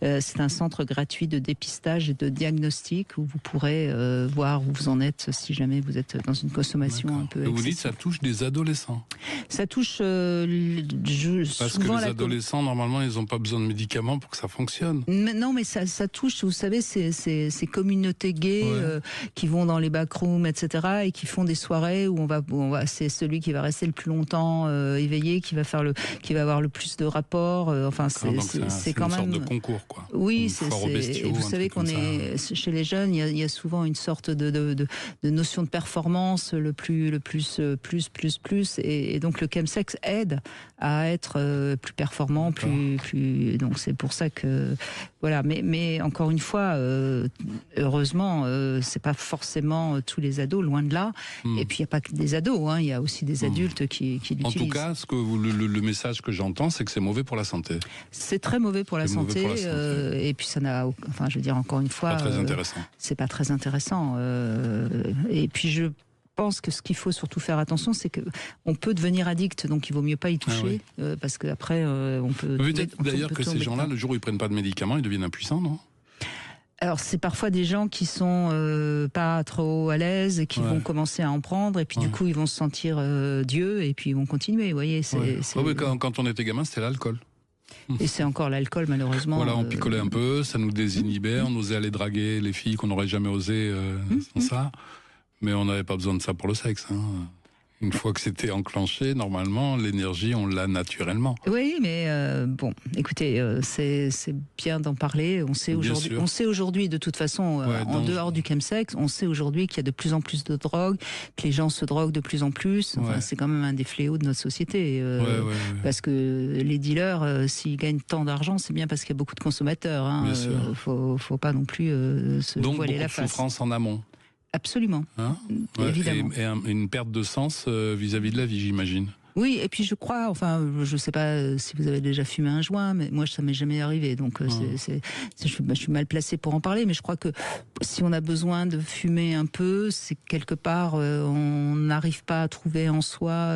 C'est un centre gratuit de dépistage et de diagnostic où vous pourrez voir où vous en êtes si jamais vous êtes dans une consommation un peu excessive. Vous dites ça touche des adolescents. Ça touche parce que les adolescents, normalement, ils n'ont pas besoin de médicaments pour que ça fonctionne. Non, mais ça touche, vous savez, ces communautés gays qui vont dans les backrooms, etc., et qui font des soirées où on va c'est celui qui va rester le plus longtemps éveillé, qui va avoir le plus de rapports. C'est quand même une sorte de concours, quoi. Oui, vous savez qu'on est chez les jeunes, il y a souvent une sorte de notion de performance, le plus, et donc le chemsex aide à être plus performant, plus. Donc c'est pour ça que voilà. Mais encore une fois, heureusement, c'est pas forcément tous les ados, loin de là. Et puis il y a pas que des ados, il y a aussi des adultes qui l'utilisent. En tout cas, le message que j'entends, c'est que c'est mauvais pour la santé. C'est très mauvais pour la santé. Et puis ça n'a, je veux dire encore une fois, pas très intéressant. C'est pas très intéressant. Et puis je pense que ce qu'il faut surtout faire attention, c'est que on peut devenir addict, donc il vaut mieux pas y toucher, parce qu'après on peut. Peut-être d'ailleurs que ces gens-là, le jour où ils prennent pas de médicaments, ils deviennent impuissants, non ? Alors c'est parfois des gens qui sont pas trop à l'aise et qui vont commencer à en prendre, et puis du coup ils vont se sentir Dieu, et puis ils vont continuer. Vous voyez, quand on était gamin, c'était l'alcool. Et c'est encore l'alcool, malheureusement. Voilà, on picolait un peu, ça nous désinhibait, on osait aller draguer les filles qu'on n'aurait jamais osé sans ça. Mais on n'avait pas besoin de ça pour le sexe. Une fois que c'était enclenché, normalement, l'énergie, on l'a naturellement. Oui, mais bon, écoutez, c'est bien d'en parler. On sait aujourd'hui, de toute façon, en dehors du chemsex, on sait aujourd'hui qu'il y a de plus en plus de drogues, que les gens se droguent de plus en plus. C'est quand même un des fléaux de notre société. Parce que les dealers, s'ils gagnent tant d'argent, c'est bien parce qu'il y a beaucoup de consommateurs. Faut pas non plus se voiler la face. Donc, beaucoup de souffrance en amont. Absolument, évidemment. Et une perte de sens vis-à-vis de la vie, j'imagine. Oui, et puis je crois, enfin, je sais pas si vous avez déjà fumé un joint, mais moi ça m'est jamais arrivé, donc je suis mal placée pour en parler, mais je crois que si on a besoin de fumer un peu, c'est quelque part on n'arrive pas à trouver en soi.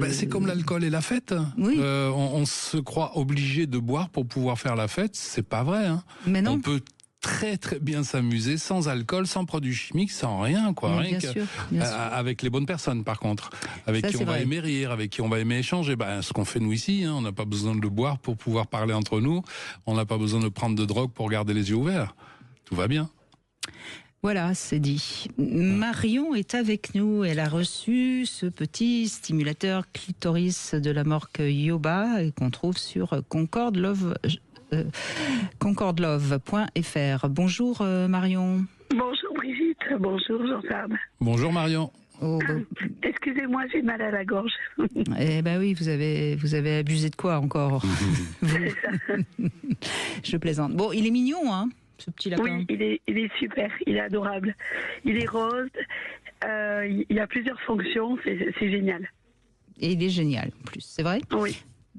C'est comme l'alcool et la fête. Oui. On se croit obligé de boire pour pouvoir faire la fête, c'est pas vrai. Hein. Mais non. On peut très très bien s'amuser sans alcool, sans produits chimiques, sans rien, quoi. Bien sûr. Avec les bonnes personnes, par contre, avec qui on va aimer rire, avec qui on va aimer échanger. Ce qu'on fait nous ici, hein, on n'a pas besoin de le boire pour pouvoir parler entre nous. On n'a pas besoin de prendre de drogue pour garder les yeux ouverts. Tout va bien. Voilà, c'est dit. Marion est avec nous. Elle a reçu ce petit stimulateur clitoris de la marque Yoba et qu'on trouve sur concordelove.fr. Bonjour Marion. Bonjour Brigitte, bonjour Jean-Charles. Bonjour Marion. Excusez-moi, j'ai mal à la gorge. Eh ben oui, vous avez abusé de quoi encore? C'est ça. Je plaisante. Bon, il est mignon, hein, ce petit lapin. Oui, il est super, il est adorable. Il est rose, il a plusieurs fonctions, c'est génial. Et il est génial en plus, c'est vrai?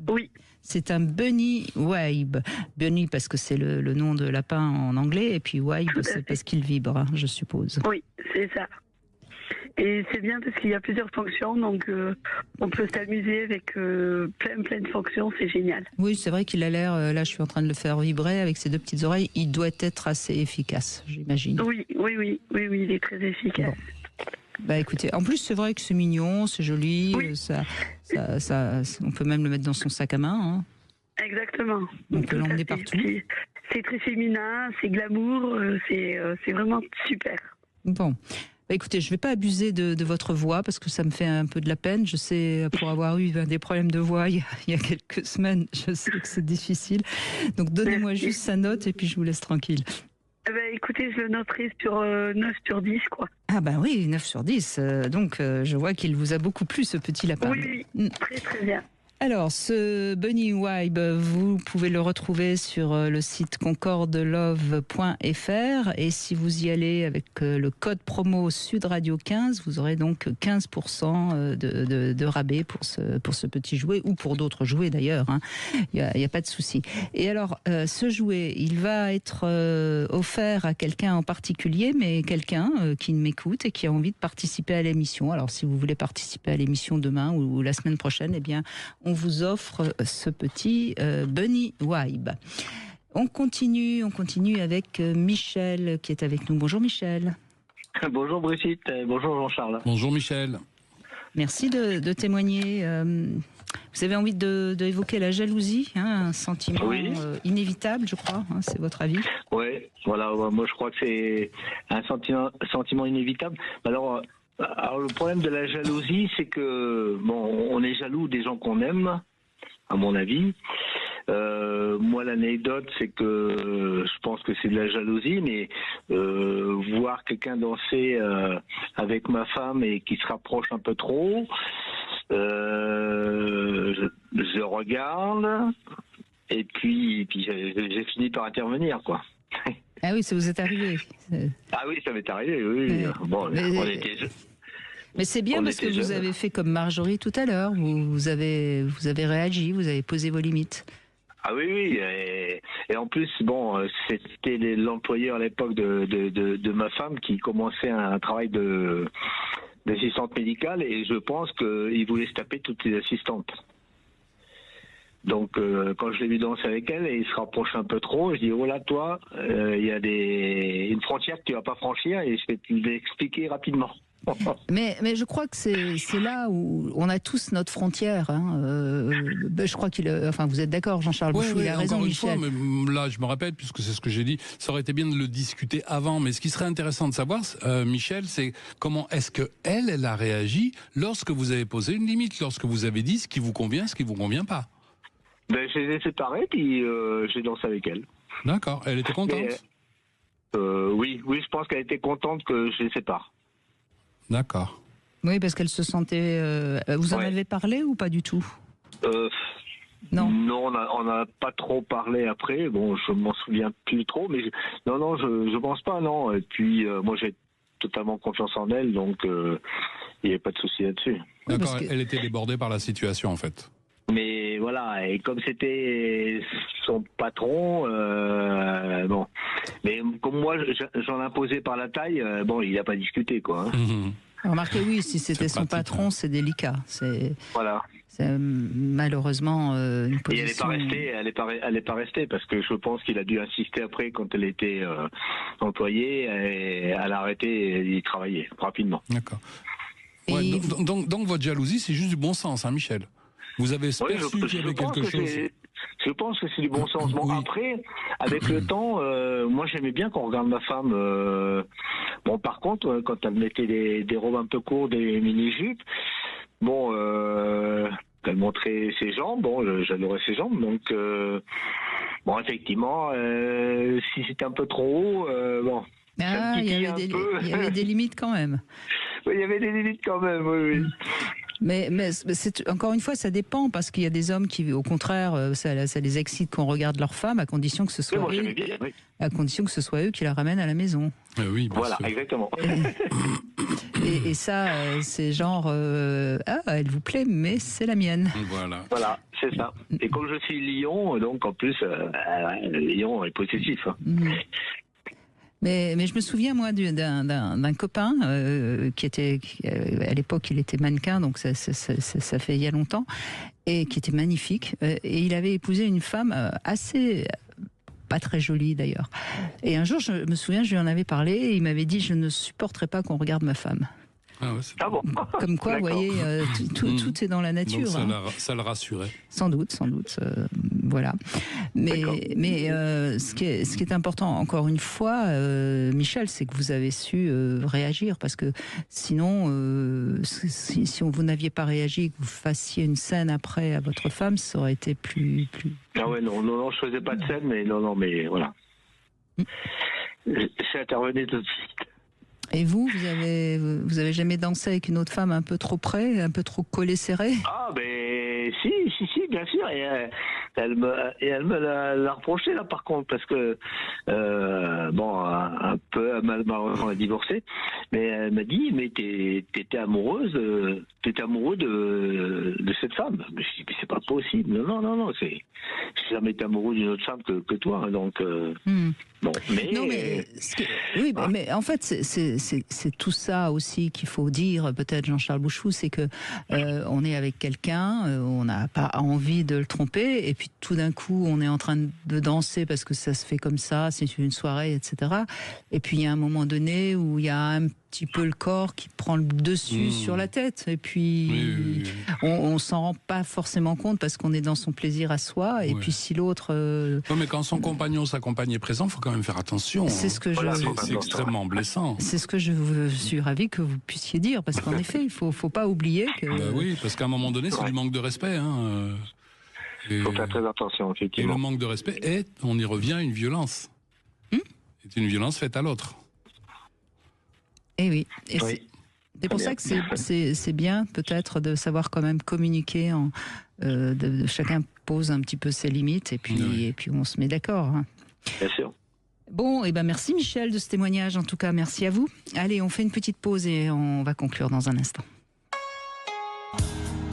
Oui. C'est un Bunny Wibe. Bunny parce que c'est le nom de lapin en anglais, et puis Wibe c'est parce qu'il vibre, hein, je suppose. Oui, c'est ça. Et c'est bien parce qu'il y a plusieurs fonctions, donc on peut s'amuser avec plein de fonctions, c'est génial. Oui, c'est vrai qu'il a l'air, là je suis en train de le faire vibrer avec ses deux petites oreilles, il doit être assez efficace, j'imagine. Oui, il est très efficace. Bon. Écoutez, en plus c'est vrai que c'est mignon, c'est joli, ça, on peut même le mettre dans son sac à main. Hein. Exactement. On peut l'emmener partout. C'est très féminin, c'est glamour, c'est vraiment super. Bon. Écoutez, je ne vais pas abuser de votre voix parce que ça me fait un peu de la peine. Je sais, pour avoir eu des problèmes de voix il y a quelques semaines, je sais que c'est difficile. Donc donnez-moi juste sa note et puis je vous laisse tranquille. Écoutez, je le noterai sur 9 sur 10, quoi. Ah oui, 9 sur 10. Donc je vois qu'il vous a beaucoup plu, ce petit lapin. Oui, très très bien. Alors, ce Bunny Wibe, vous pouvez le retrouver sur le site concordelove.fr et si vous y allez avec le code promo Sud Radio 15, vous aurez donc 15% de rabais pour ce petit jouet ou pour d'autres jouets d'ailleurs. Hein. Il y a pas de souci. Et alors, ce jouet, il va être offert à quelqu'un en particulier, mais quelqu'un qui m'écoute et qui a envie de participer à l'émission. Alors, si vous voulez participer à l'émission demain ou la semaine prochaine, eh bien, on vous offre ce petit Bunny Wibe. On continue avec Michel qui est avec nous. Bonjour Michel. Bonjour Brigitte, bonjour Jean-Charles. Bonjour Michel. Merci de témoigner. Vous avez envie d'évoquer la jalousie, hein, un sentiment inévitable, je crois, hein, c'est votre avis? Oui, voilà, moi je crois que c'est un sentiment inévitable. Alors, le problème de la jalousie, c'est que on est jaloux des gens qu'on aime, à mon avis. Moi, l'anecdote, c'est que je pense que c'est de la jalousie, mais voir quelqu'un danser avec ma femme et qui se rapproche un peu trop, je regarde et puis j'ai fini par intervenir, quoi. Ah oui, ça vous est arrivé. Ah oui, ça m'est arrivé, oui. Bon, on était jeunes. Mais c'est bien parce que vous avez fait comme Marjorie tout à l'heure. Vous avez réagi, vous avez posé vos limites. Ah oui, et en plus, c'était l'employeur à l'époque de ma femme qui commençait un travail d'assistante médicale et je pense qu'il voulait se taper toutes les assistantes. Donc quand je l'ai vu danser avec elle et il se rapproche un peu trop, je dis oh là toi, il y a une frontière que tu vas pas franchir et je vais te l'expliquer rapidement. Mais je crois que c'est là où on a tous notre frontière. Hein. Je crois vous êtes d'accord, Jean-Charles Bouchou, il a raison, Michel. Fois, mais là, je me répète, puisque c'est ce que j'ai dit, ça aurait été bien de le discuter avant. Mais ce qui serait intéressant de savoir, Michel, c'est comment est-ce que elle a réagi lorsque vous avez posé une limite, lorsque vous avez dit ce qui vous convient, ce qui vous convient pas. Je les ai séparés, puis j'ai dansé avec elle. D'accord. Elle était contente. Oui, je pense qu'elle était contente que je les sépare. D'accord. Oui, parce qu'elle se sentait... vous en avez parlé ou pas du tout? Non, on n'a pas trop parlé après. Bon, je m'en souviens plus trop, mais non, je pense pas, non. Et puis, moi, j'ai totalement confiance en elle, donc il n'y avait pas de souci là-dessus. D'accord, elle était débordée par la situation en fait. Mais voilà, et comme c'était son patron, bon, mais comme moi j'en imposais par la taille, bon, il n'a pas discuté quoi. Hein. Remarquez, oui, si c'était son patron, c'est délicat. Voilà. C'est malheureusement une position. Et elle n'est pas restée parce que je pense qu'il a dû insister après quand elle était employée, et elle a arrêté d'y travailler rapidement. D'accord. Ouais, donc votre jalousie, c'est juste du bon sens, hein, Michel. Vous avez perçu qu'il y avait quelque chose. Je pense que c'est du bon sens. Bon, après, avec le temps, moi j'aimais bien qu'on regarde ma femme. Bon, par contre, quand elle mettait des robes un peu courtes, des mini-jupes, bon, elle montrait ses jambes. Bon, j'adorais ses jambes. Donc, bon, effectivement, si c'était un peu trop haut, bon. Ah, il y avait des limites quand même. Oui, il y avait des limites quand même, oui. Mais encore une fois, ça dépend, parce qu'il y a des hommes qui, au contraire, ça les excite qu'on regarde leur femme, à condition que ce soit à condition que ce soit eux qui la ramènent à la maison. Oui, voilà, sûr. Exactement. Et ça, c'est genre, elle vous plaît, mais c'est la mienne. Voilà, c'est ça. Et comme je suis lion, donc en plus, le lion est possessif. Hein. Mais je me souviens, moi, d'un copain qui était, à l'époque, il était mannequin, donc ça fait il y a longtemps, et qui était magnifique. Et il avait épousé une femme assez, pas très jolie d'ailleurs. Et un jour, je me souviens, je lui en avais parlé, et il m'avait dit, je ne supporterai pas qu'on regarde ma femme. Ah ouais, bon. Comme quoi, vous voyez, tout est dans la nature. Donc ça le rassurait. Sans doute, voilà. Mais ce qui est important, encore une fois, Michel, c'est que vous avez su réagir, parce que sinon, si vous n'aviez pas réagi, que vous fassiez une scène après à votre femme, ça aurait été plus... Ah ouais, non, je faisais pas de scène, mais mais voilà. J'intervenais tout de suite. Et vous avez jamais dansé avec une autre femme un peu trop près, un peu trop collé serré? Ah ben si, bien sûr. Et elle me l'a reproché là par contre, parce que bon, un peu malheureusement elle a divorcé, mais elle m'a dit, mais t'étais amoureux de cette femme. Mais je dis, mais c'est pas possible. Non, j'ai jamais été amoureux d'une autre femme que toi, hein, donc. Bon, mais en fait, c'est tout ça aussi qu'il faut dire, peut-être, Jean-Charles Bouchou, c'est que on est avec quelqu'un, on n'a pas envie de le tromper, et puis tout d'un coup, on est en train de danser parce que ça se fait comme ça, c'est une soirée, etc. Et puis il y a un moment donné où il y a un petit peu le corps qui prend le dessus sur la tête, et puis on s'en rend pas forcément compte parce qu'on est dans son plaisir à soi, et puis si l'autre... Non, mais quand son compagnon, sa compagne est présent, il faut quand même faire attention. C'est ce que c'est extrêmement blessant. C'est ce que je suis ravi que vous puissiez dire, parce qu'en effet, il faut pas oublier que... oui, parce qu'à un moment donné, c'est du manque de respect. Il faut faire très attention, effectivement. Et le manque de respect on y revient, une violence. C'est une violence faite à l'autre. Et oui. C'est pour ça que c'est bien peut-être de savoir quand même communiquer, chacun pose un petit peu ses limites, et puis on se met d'accord. Hein. Bien sûr. Bon, merci Michel de ce témoignage, en tout cas merci à vous. Allez, on fait une petite pause et on va conclure dans un instant.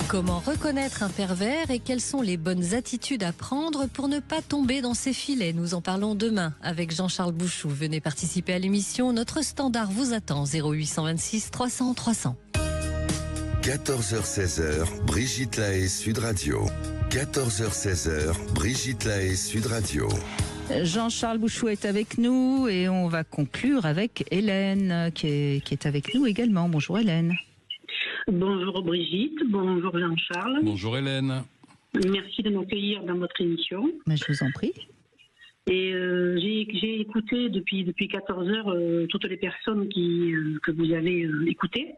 Comment reconnaître un pervers et quelles sont les bonnes attitudes à prendre pour ne pas tomber dans ses filets? Nous en parlons demain avec Jean-Charles Bouchou. Venez participer à l'émission. Notre standard vous attend, 0826 300 300. 14h-16h, Brigitte Lahaie, Sud Radio. 14h-16h, Brigitte Lahaie, Sud Radio. Jean-Charles Bouchou est avec nous et on va conclure avec Hélène qui est avec nous également. Bonjour Hélène. Bonjour Brigitte, bonjour Jean-Charles. Bonjour Hélène. Merci de m'accueillir dans votre émission. Mais je vous en prie. Et j'ai écouté depuis 14 heures toutes les personnes que vous avez écoutées.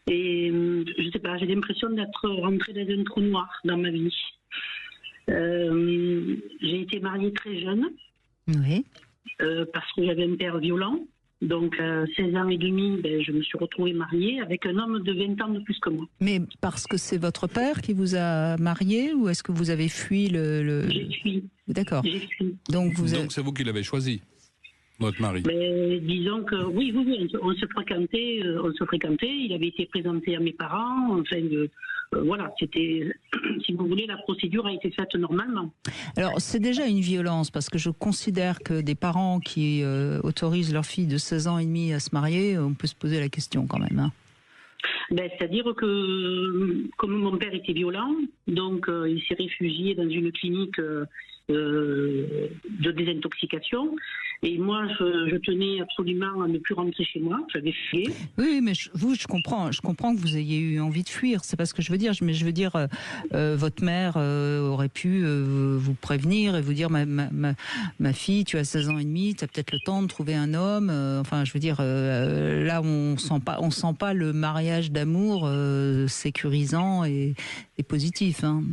Et je sais pas, j'ai l'impression d'être rentrée dans un trou noir dans ma vie. J'ai été mariée très jeune. Oui. Parce que j'avais un père violent. Donc, 16 ans et demi, je me suis retrouvée mariée avec un homme de 20 ans de plus que moi. Mais parce que c'est votre père qui vous a mariée, ou est-ce que vous avez fui J'ai fui. D'accord. J'ai fui. Donc, c'est vous qui l'avez choisi. votre mari? Mais disons que oui, on se fréquentait. Il avait été présenté à mes parents. Enfin, voilà, c'était, si vous voulez, la procédure a été faite normalement. Alors, c'est déjà une violence, parce que je considère que des parents qui autorisent leur fille de 16 ans et demi à se marier, on peut se poser la question quand même. Hein. C'est-à-dire que, comme mon père était violent, donc il s'est réfugié dans une clinique de désintoxication. Et moi, je tenais absolument à ne plus rentrer chez moi. J'avais fui. Oui, mais je comprends que vous ayez eu envie de fuir. C'est pas ce que je veux dire. Mais je veux dire, votre mère aurait pu vous prévenir et vous dire, ma fille, tu as 16 ans et demi, tu as peut-être le temps de trouver un homme. Enfin, je veux dire, là, on sent pas le mariage d'amour sécurisant et positif. Hein.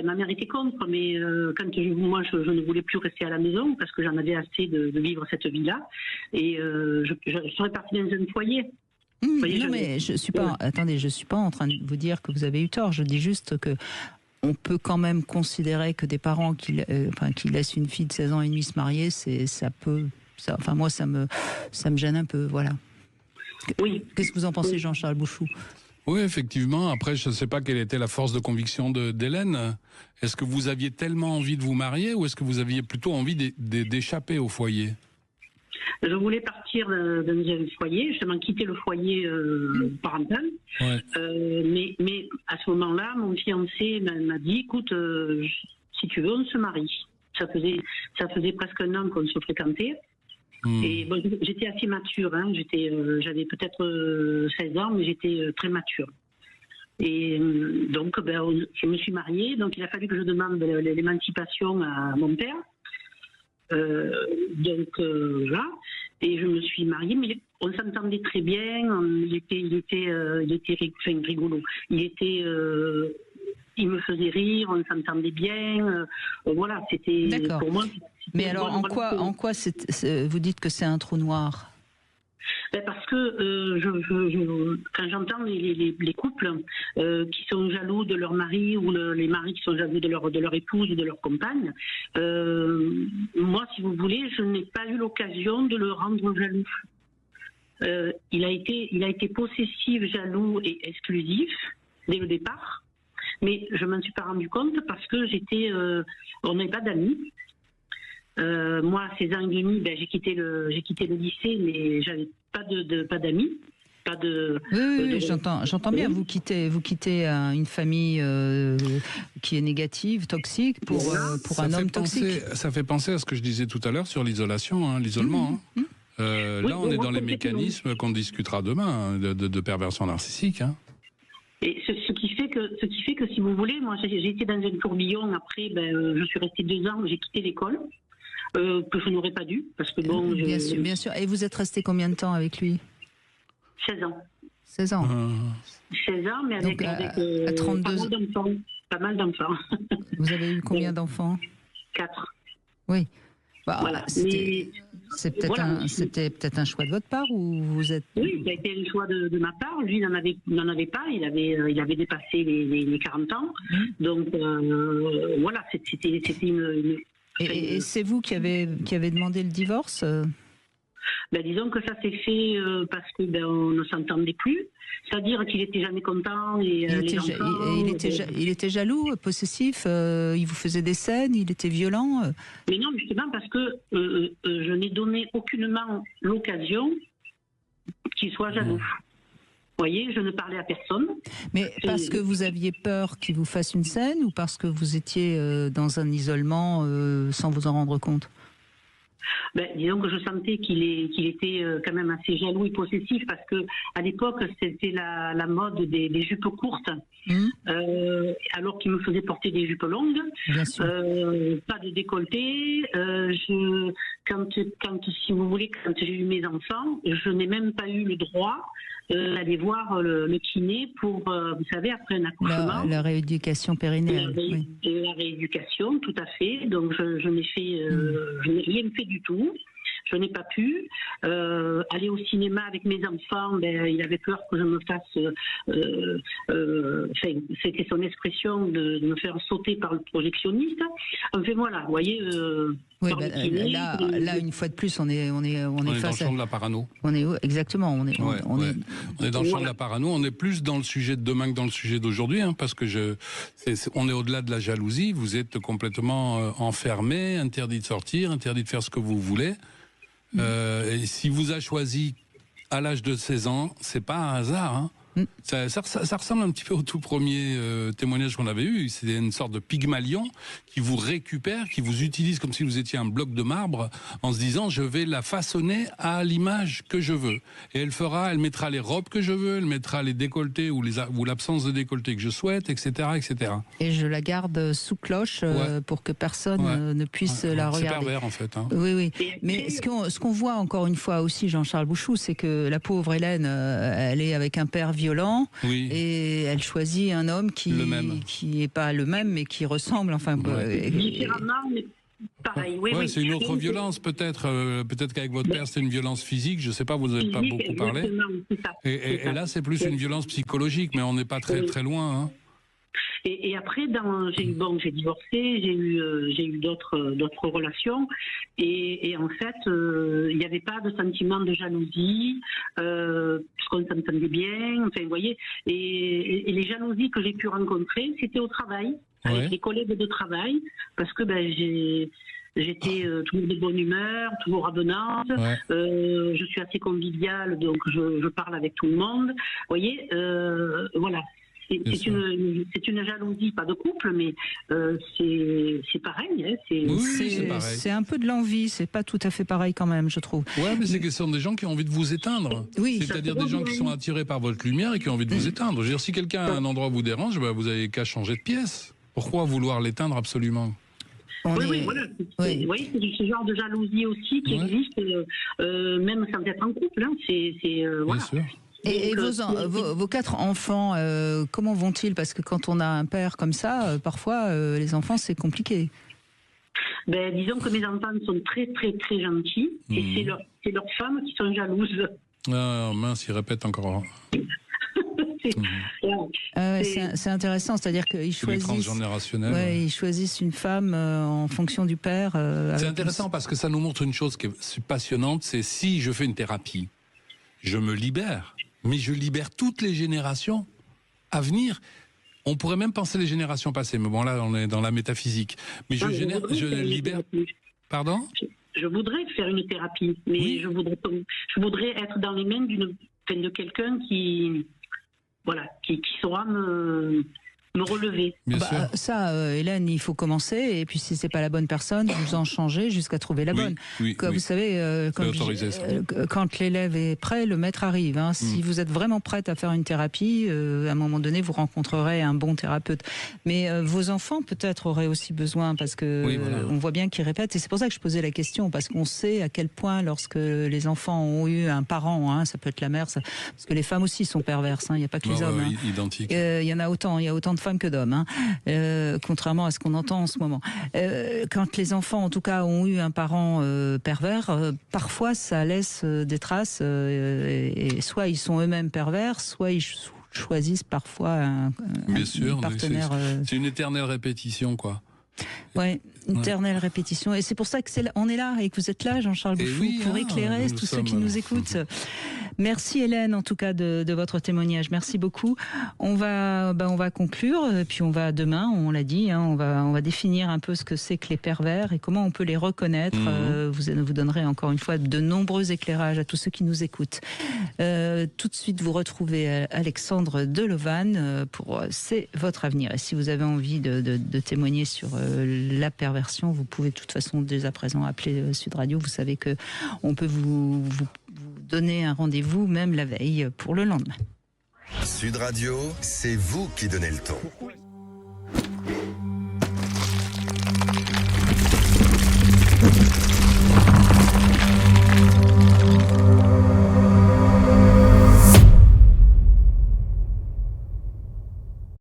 Ma mère était contre, mais quand moi, je ne voulais plus rester à la maison parce que j'en avais assez de vivre cette vie-là. Et je serais partie dans un foyer. Non, mais je suis pas. Attendez, je suis pas en train de vous dire que vous avez eu tort. Je dis juste que on peut quand même considérer que des parents qui laissent une fille de 16 ans et demi se marier, enfin moi ça me gêne un peu, voilà. Oui. Qu'est-ce que vous en pensez, Jean-Charles Bouchou? Oui, effectivement. Après, je ne sais pas quelle était la force de conviction d'Hélène. Est-ce que vous aviez tellement envie de vous marier ou est-ce que vous aviez plutôt envie d'échapper au foyer? Je voulais partir dans un foyer, justement quitter le foyer parental. Ouais. Mais à ce moment-là, mon fiancé m'a dit, écoute, si tu veux, on se marie. Ça faisait presque un an qu'on se fréquentait. Et bon, j'étais assez mature, hein. J'avais peut-être 16 ans, mais j'étais très mature. Et donc, je me suis mariée, donc il a fallu que je demande l'émancipation à mon père. Là, et je me suis mariée, mais on s'entendait très bien, il était rigolo. Il me faisait rire, on s'entendait bien, voilà, c'était pour moi. Mais alors, en quoi vous dites que c'est un trou noir? Parce que quand j'entends les couples qui sont jaloux de leur mari ou les maris qui sont jaloux de leur épouse ou de leur compagne, moi, si vous voulez, je n'ai pas eu l'occasion de le rendre jaloux. Il a été possessif, jaloux et exclusif dès le départ, mais je m'en suis pas rendu compte parce que on n'avait pas d'amis. Moi, à 16 ans et demi, j'ai quitté le lycée, mais j'avais pas d'amis, pas de. Oui, j'entends bien. Vous quittez une famille qui est négative, toxique, pour un homme toxique. Ça fait penser à ce que je disais tout à l'heure sur l'isolation, l'isolement. Là, on est dans les mécanismes qu'on discutera demain de perversion narcissique. Hein. Et ce qui fait que, si vous voulez, moi, j'ai été dans un tourbillon. Après, je suis restée 2 ans, j'ai quitté l'école. Que je n'aurais pas dû, parce que bon... Bien sûr. Et vous êtes resté combien de temps avec lui? 16 ans. 16 ans. 16 ans, mais avec à 32... pas mal d'enfants. Vous avez eu combien d'enfants? 4. Oui. Voilà. C'était peut-être un choix de votre part, ou vous êtes... Oui, ça a été un choix de ma part. Lui n'en avait pas. Il avait dépassé les 40 ans. Donc voilà, c'était une Et c'est vous qui avez demandé le divorce? Disons que ça s'est fait parce que on ne s'entendait plus. C'est-à-dire qu'il était jamais content. Et, il était jaloux, possessif, il vous faisait des scènes, il était violent. Mais non, justement parce que je n'ai donné aucunement l'occasion qu'il soit jaloux. Vous voyez, je ne parlais à personne. Mais parce que vous aviez peur qu'il vous fasse une scène ou parce que vous étiez dans un isolement sans vous en rendre compte? Disons que je sentais qu'il était quand même assez jaloux et possessif parce que à l'époque c'était la mode des jupes courtes, alors qu'il me faisait porter des jupes longues, pas de décolleté. Quand si vous voulez, quand j'ai eu mes enfants, je n'ai même pas eu le droit d'aller voir le kiné pour, vous savez, après un accouchement. La rééducation périnéale. La rééducation, tout à fait. Donc je n'ai rien fait du tout. Je n'ai pas pu aller au cinéma avec mes enfants. Il avait peur que je me fasse, c'était son expression de me faire sauter par le projectionniste. Enfin voilà, vous voyez. Oui, là, une fois de plus, on est on est dans le face champ de la parano. Exactement. On est dans le champ de la parano. On est plus dans le sujet de demain que dans le sujet d'aujourd'hui, hein, parce que on est au-delà de la jalousie. Vous êtes complètement enfermé, interdit de sortir, interdit de faire ce que vous voulez. Et si vous a choisi à l'âge de 16 ans, c'est pas un hasard. Hein. Ça ressemble un petit peu au tout premier témoignage qu'on avait eu. C'est une sorte de Pygmalion qui vous récupère, qui vous utilise comme si vous étiez un bloc de marbre, en se disant je vais la façonner à l'image que je veux. Et elle mettra les robes que je veux, elle mettra les décolletés ou l'absence de décolleté que je souhaite, etc., etc. Et je la garde sous cloche pour que personne ne puisse la regarder. C'est pervers en fait. Hein. Oui. Mais ce qu'on voit encore une fois aussi, Jean-Charles Bouchou, c'est que la pauvre Hélène, elle est avec un père violent et elle choisit un homme qui n'est pas le même, mais qui ressemble. Enfin, différemment, mais pareil. Oui. C'est une autre violence peut-être. Peut-être qu'avec votre père c'était une violence physique. Je ne sais pas, vous n'avez pas beaucoup parlé. Et là c'est plus une violence psychologique, mais on n'est pas très très loin. Hein. Et après, j'ai divorcé, j'ai eu d'autres relations, et en fait, il n'y avait pas de sentiment de jalousie, parce qu'on s'entendait bien, enfin, vous voyez, et les jalousies que j'ai pu rencontrer, c'était au travail, avec les collègues de travail, parce que j'étais toujours de bonne humeur, toujours avenante, je suis assez conviviale, donc je parle avec tout le monde, vous voyez, voilà. C'est une jalousie, pas de couple, mais c'est pareil. Hein, c'est un peu de l'envie, c'est pas tout à fait pareil quand même, je trouve. Ouais, mais c'est que ce sont des gens qui ont envie de vous éteindre. Oui, c'est-à-dire des gens qui sont attirés par votre lumière et qui ont envie de vous éteindre. Je veux dire, si quelqu'un à un endroit vous dérange, vous avez qu'à changer de pièce. Pourquoi vouloir l'éteindre absolument ? Oui, voilà. C'est ce genre de jalousie aussi qui existe, même sans être en couple. Hein. Voilà. Bien sûr. Et vos 4 enfants, comment vont-ils ? Parce que quand on a un père comme ça, parfois, les enfants, c'est compliqué. Disons que mes enfants sont très, très, très gentils. Et c'est leurs femmes qui sont jalouses. Ah mince, ils répètent encore. C'est intéressant, c'est-à-dire qu'ils choisissent une femme en fonction du père. C'est intéressant parce que ça nous montre une chose qui est passionnante, c'est si je fais une thérapie, je me libère. Mais je libère toutes les générations à venir. On pourrait même penser les générations passées, mais bon là on est dans la métaphysique. Mais je libère. Pardon ? Je voudrais faire une thérapie, mais je voudrais être dans les mains de quelqu'un qui saura me relever. Ça, Hélène, il faut commencer, et puis si c'est pas la bonne personne, vous en changez jusqu'à trouver la bonne. Vous savez, quand l'élève est prêt, le maître arrive. Hein. Si vous êtes vraiment prête à faire une thérapie, à un moment donné, vous rencontrerez un bon thérapeute. Mais vos enfants, peut-être, auraient aussi besoin, parce que on voit bien qu'ils répètent. Et c'est pour ça que je posais la question, parce qu'on sait à quel point, lorsque les enfants ont eu un parent, ça peut être la mère, parce que les femmes aussi sont perverses. Il n'y a pas que les hommes. Identiques. Il y en a autant. Il y a autant de femmes que d'hommes, contrairement à ce qu'on entend en ce moment. Quand les enfants, en tout cas, ont eu un parent pervers, parfois ça laisse des traces, et soit ils sont eux-mêmes pervers, soit ils choisissent parfois un partenaire. C'est une éternelle répétition, quoi. Ouais, une éternelle répétition. Et c'est pour ça qu'on est là et que vous êtes là, Jean-Charles Bouchou, pour éclairer tous ceux qui nous écoutent. Merci Hélène, en tout cas, de votre témoignage. Merci beaucoup. On va conclure, puis demain, on l'a dit, on va définir un peu ce que c'est que les pervers et comment on peut les reconnaître. Vous donnerez encore une fois de nombreux éclairages à tous ceux qui nous écoutent. Tout de suite, vous retrouvez Alexandre Delovan pour C'est votre avenir. Et si vous avez envie de témoigner sur la perversion, vous pouvez de toute façon dès à présent appeler Sud Radio. Vous savez que on peut vous donner un rendez-vous même la veille pour le lendemain. Sud Radio, c'est vous qui donnez le ton.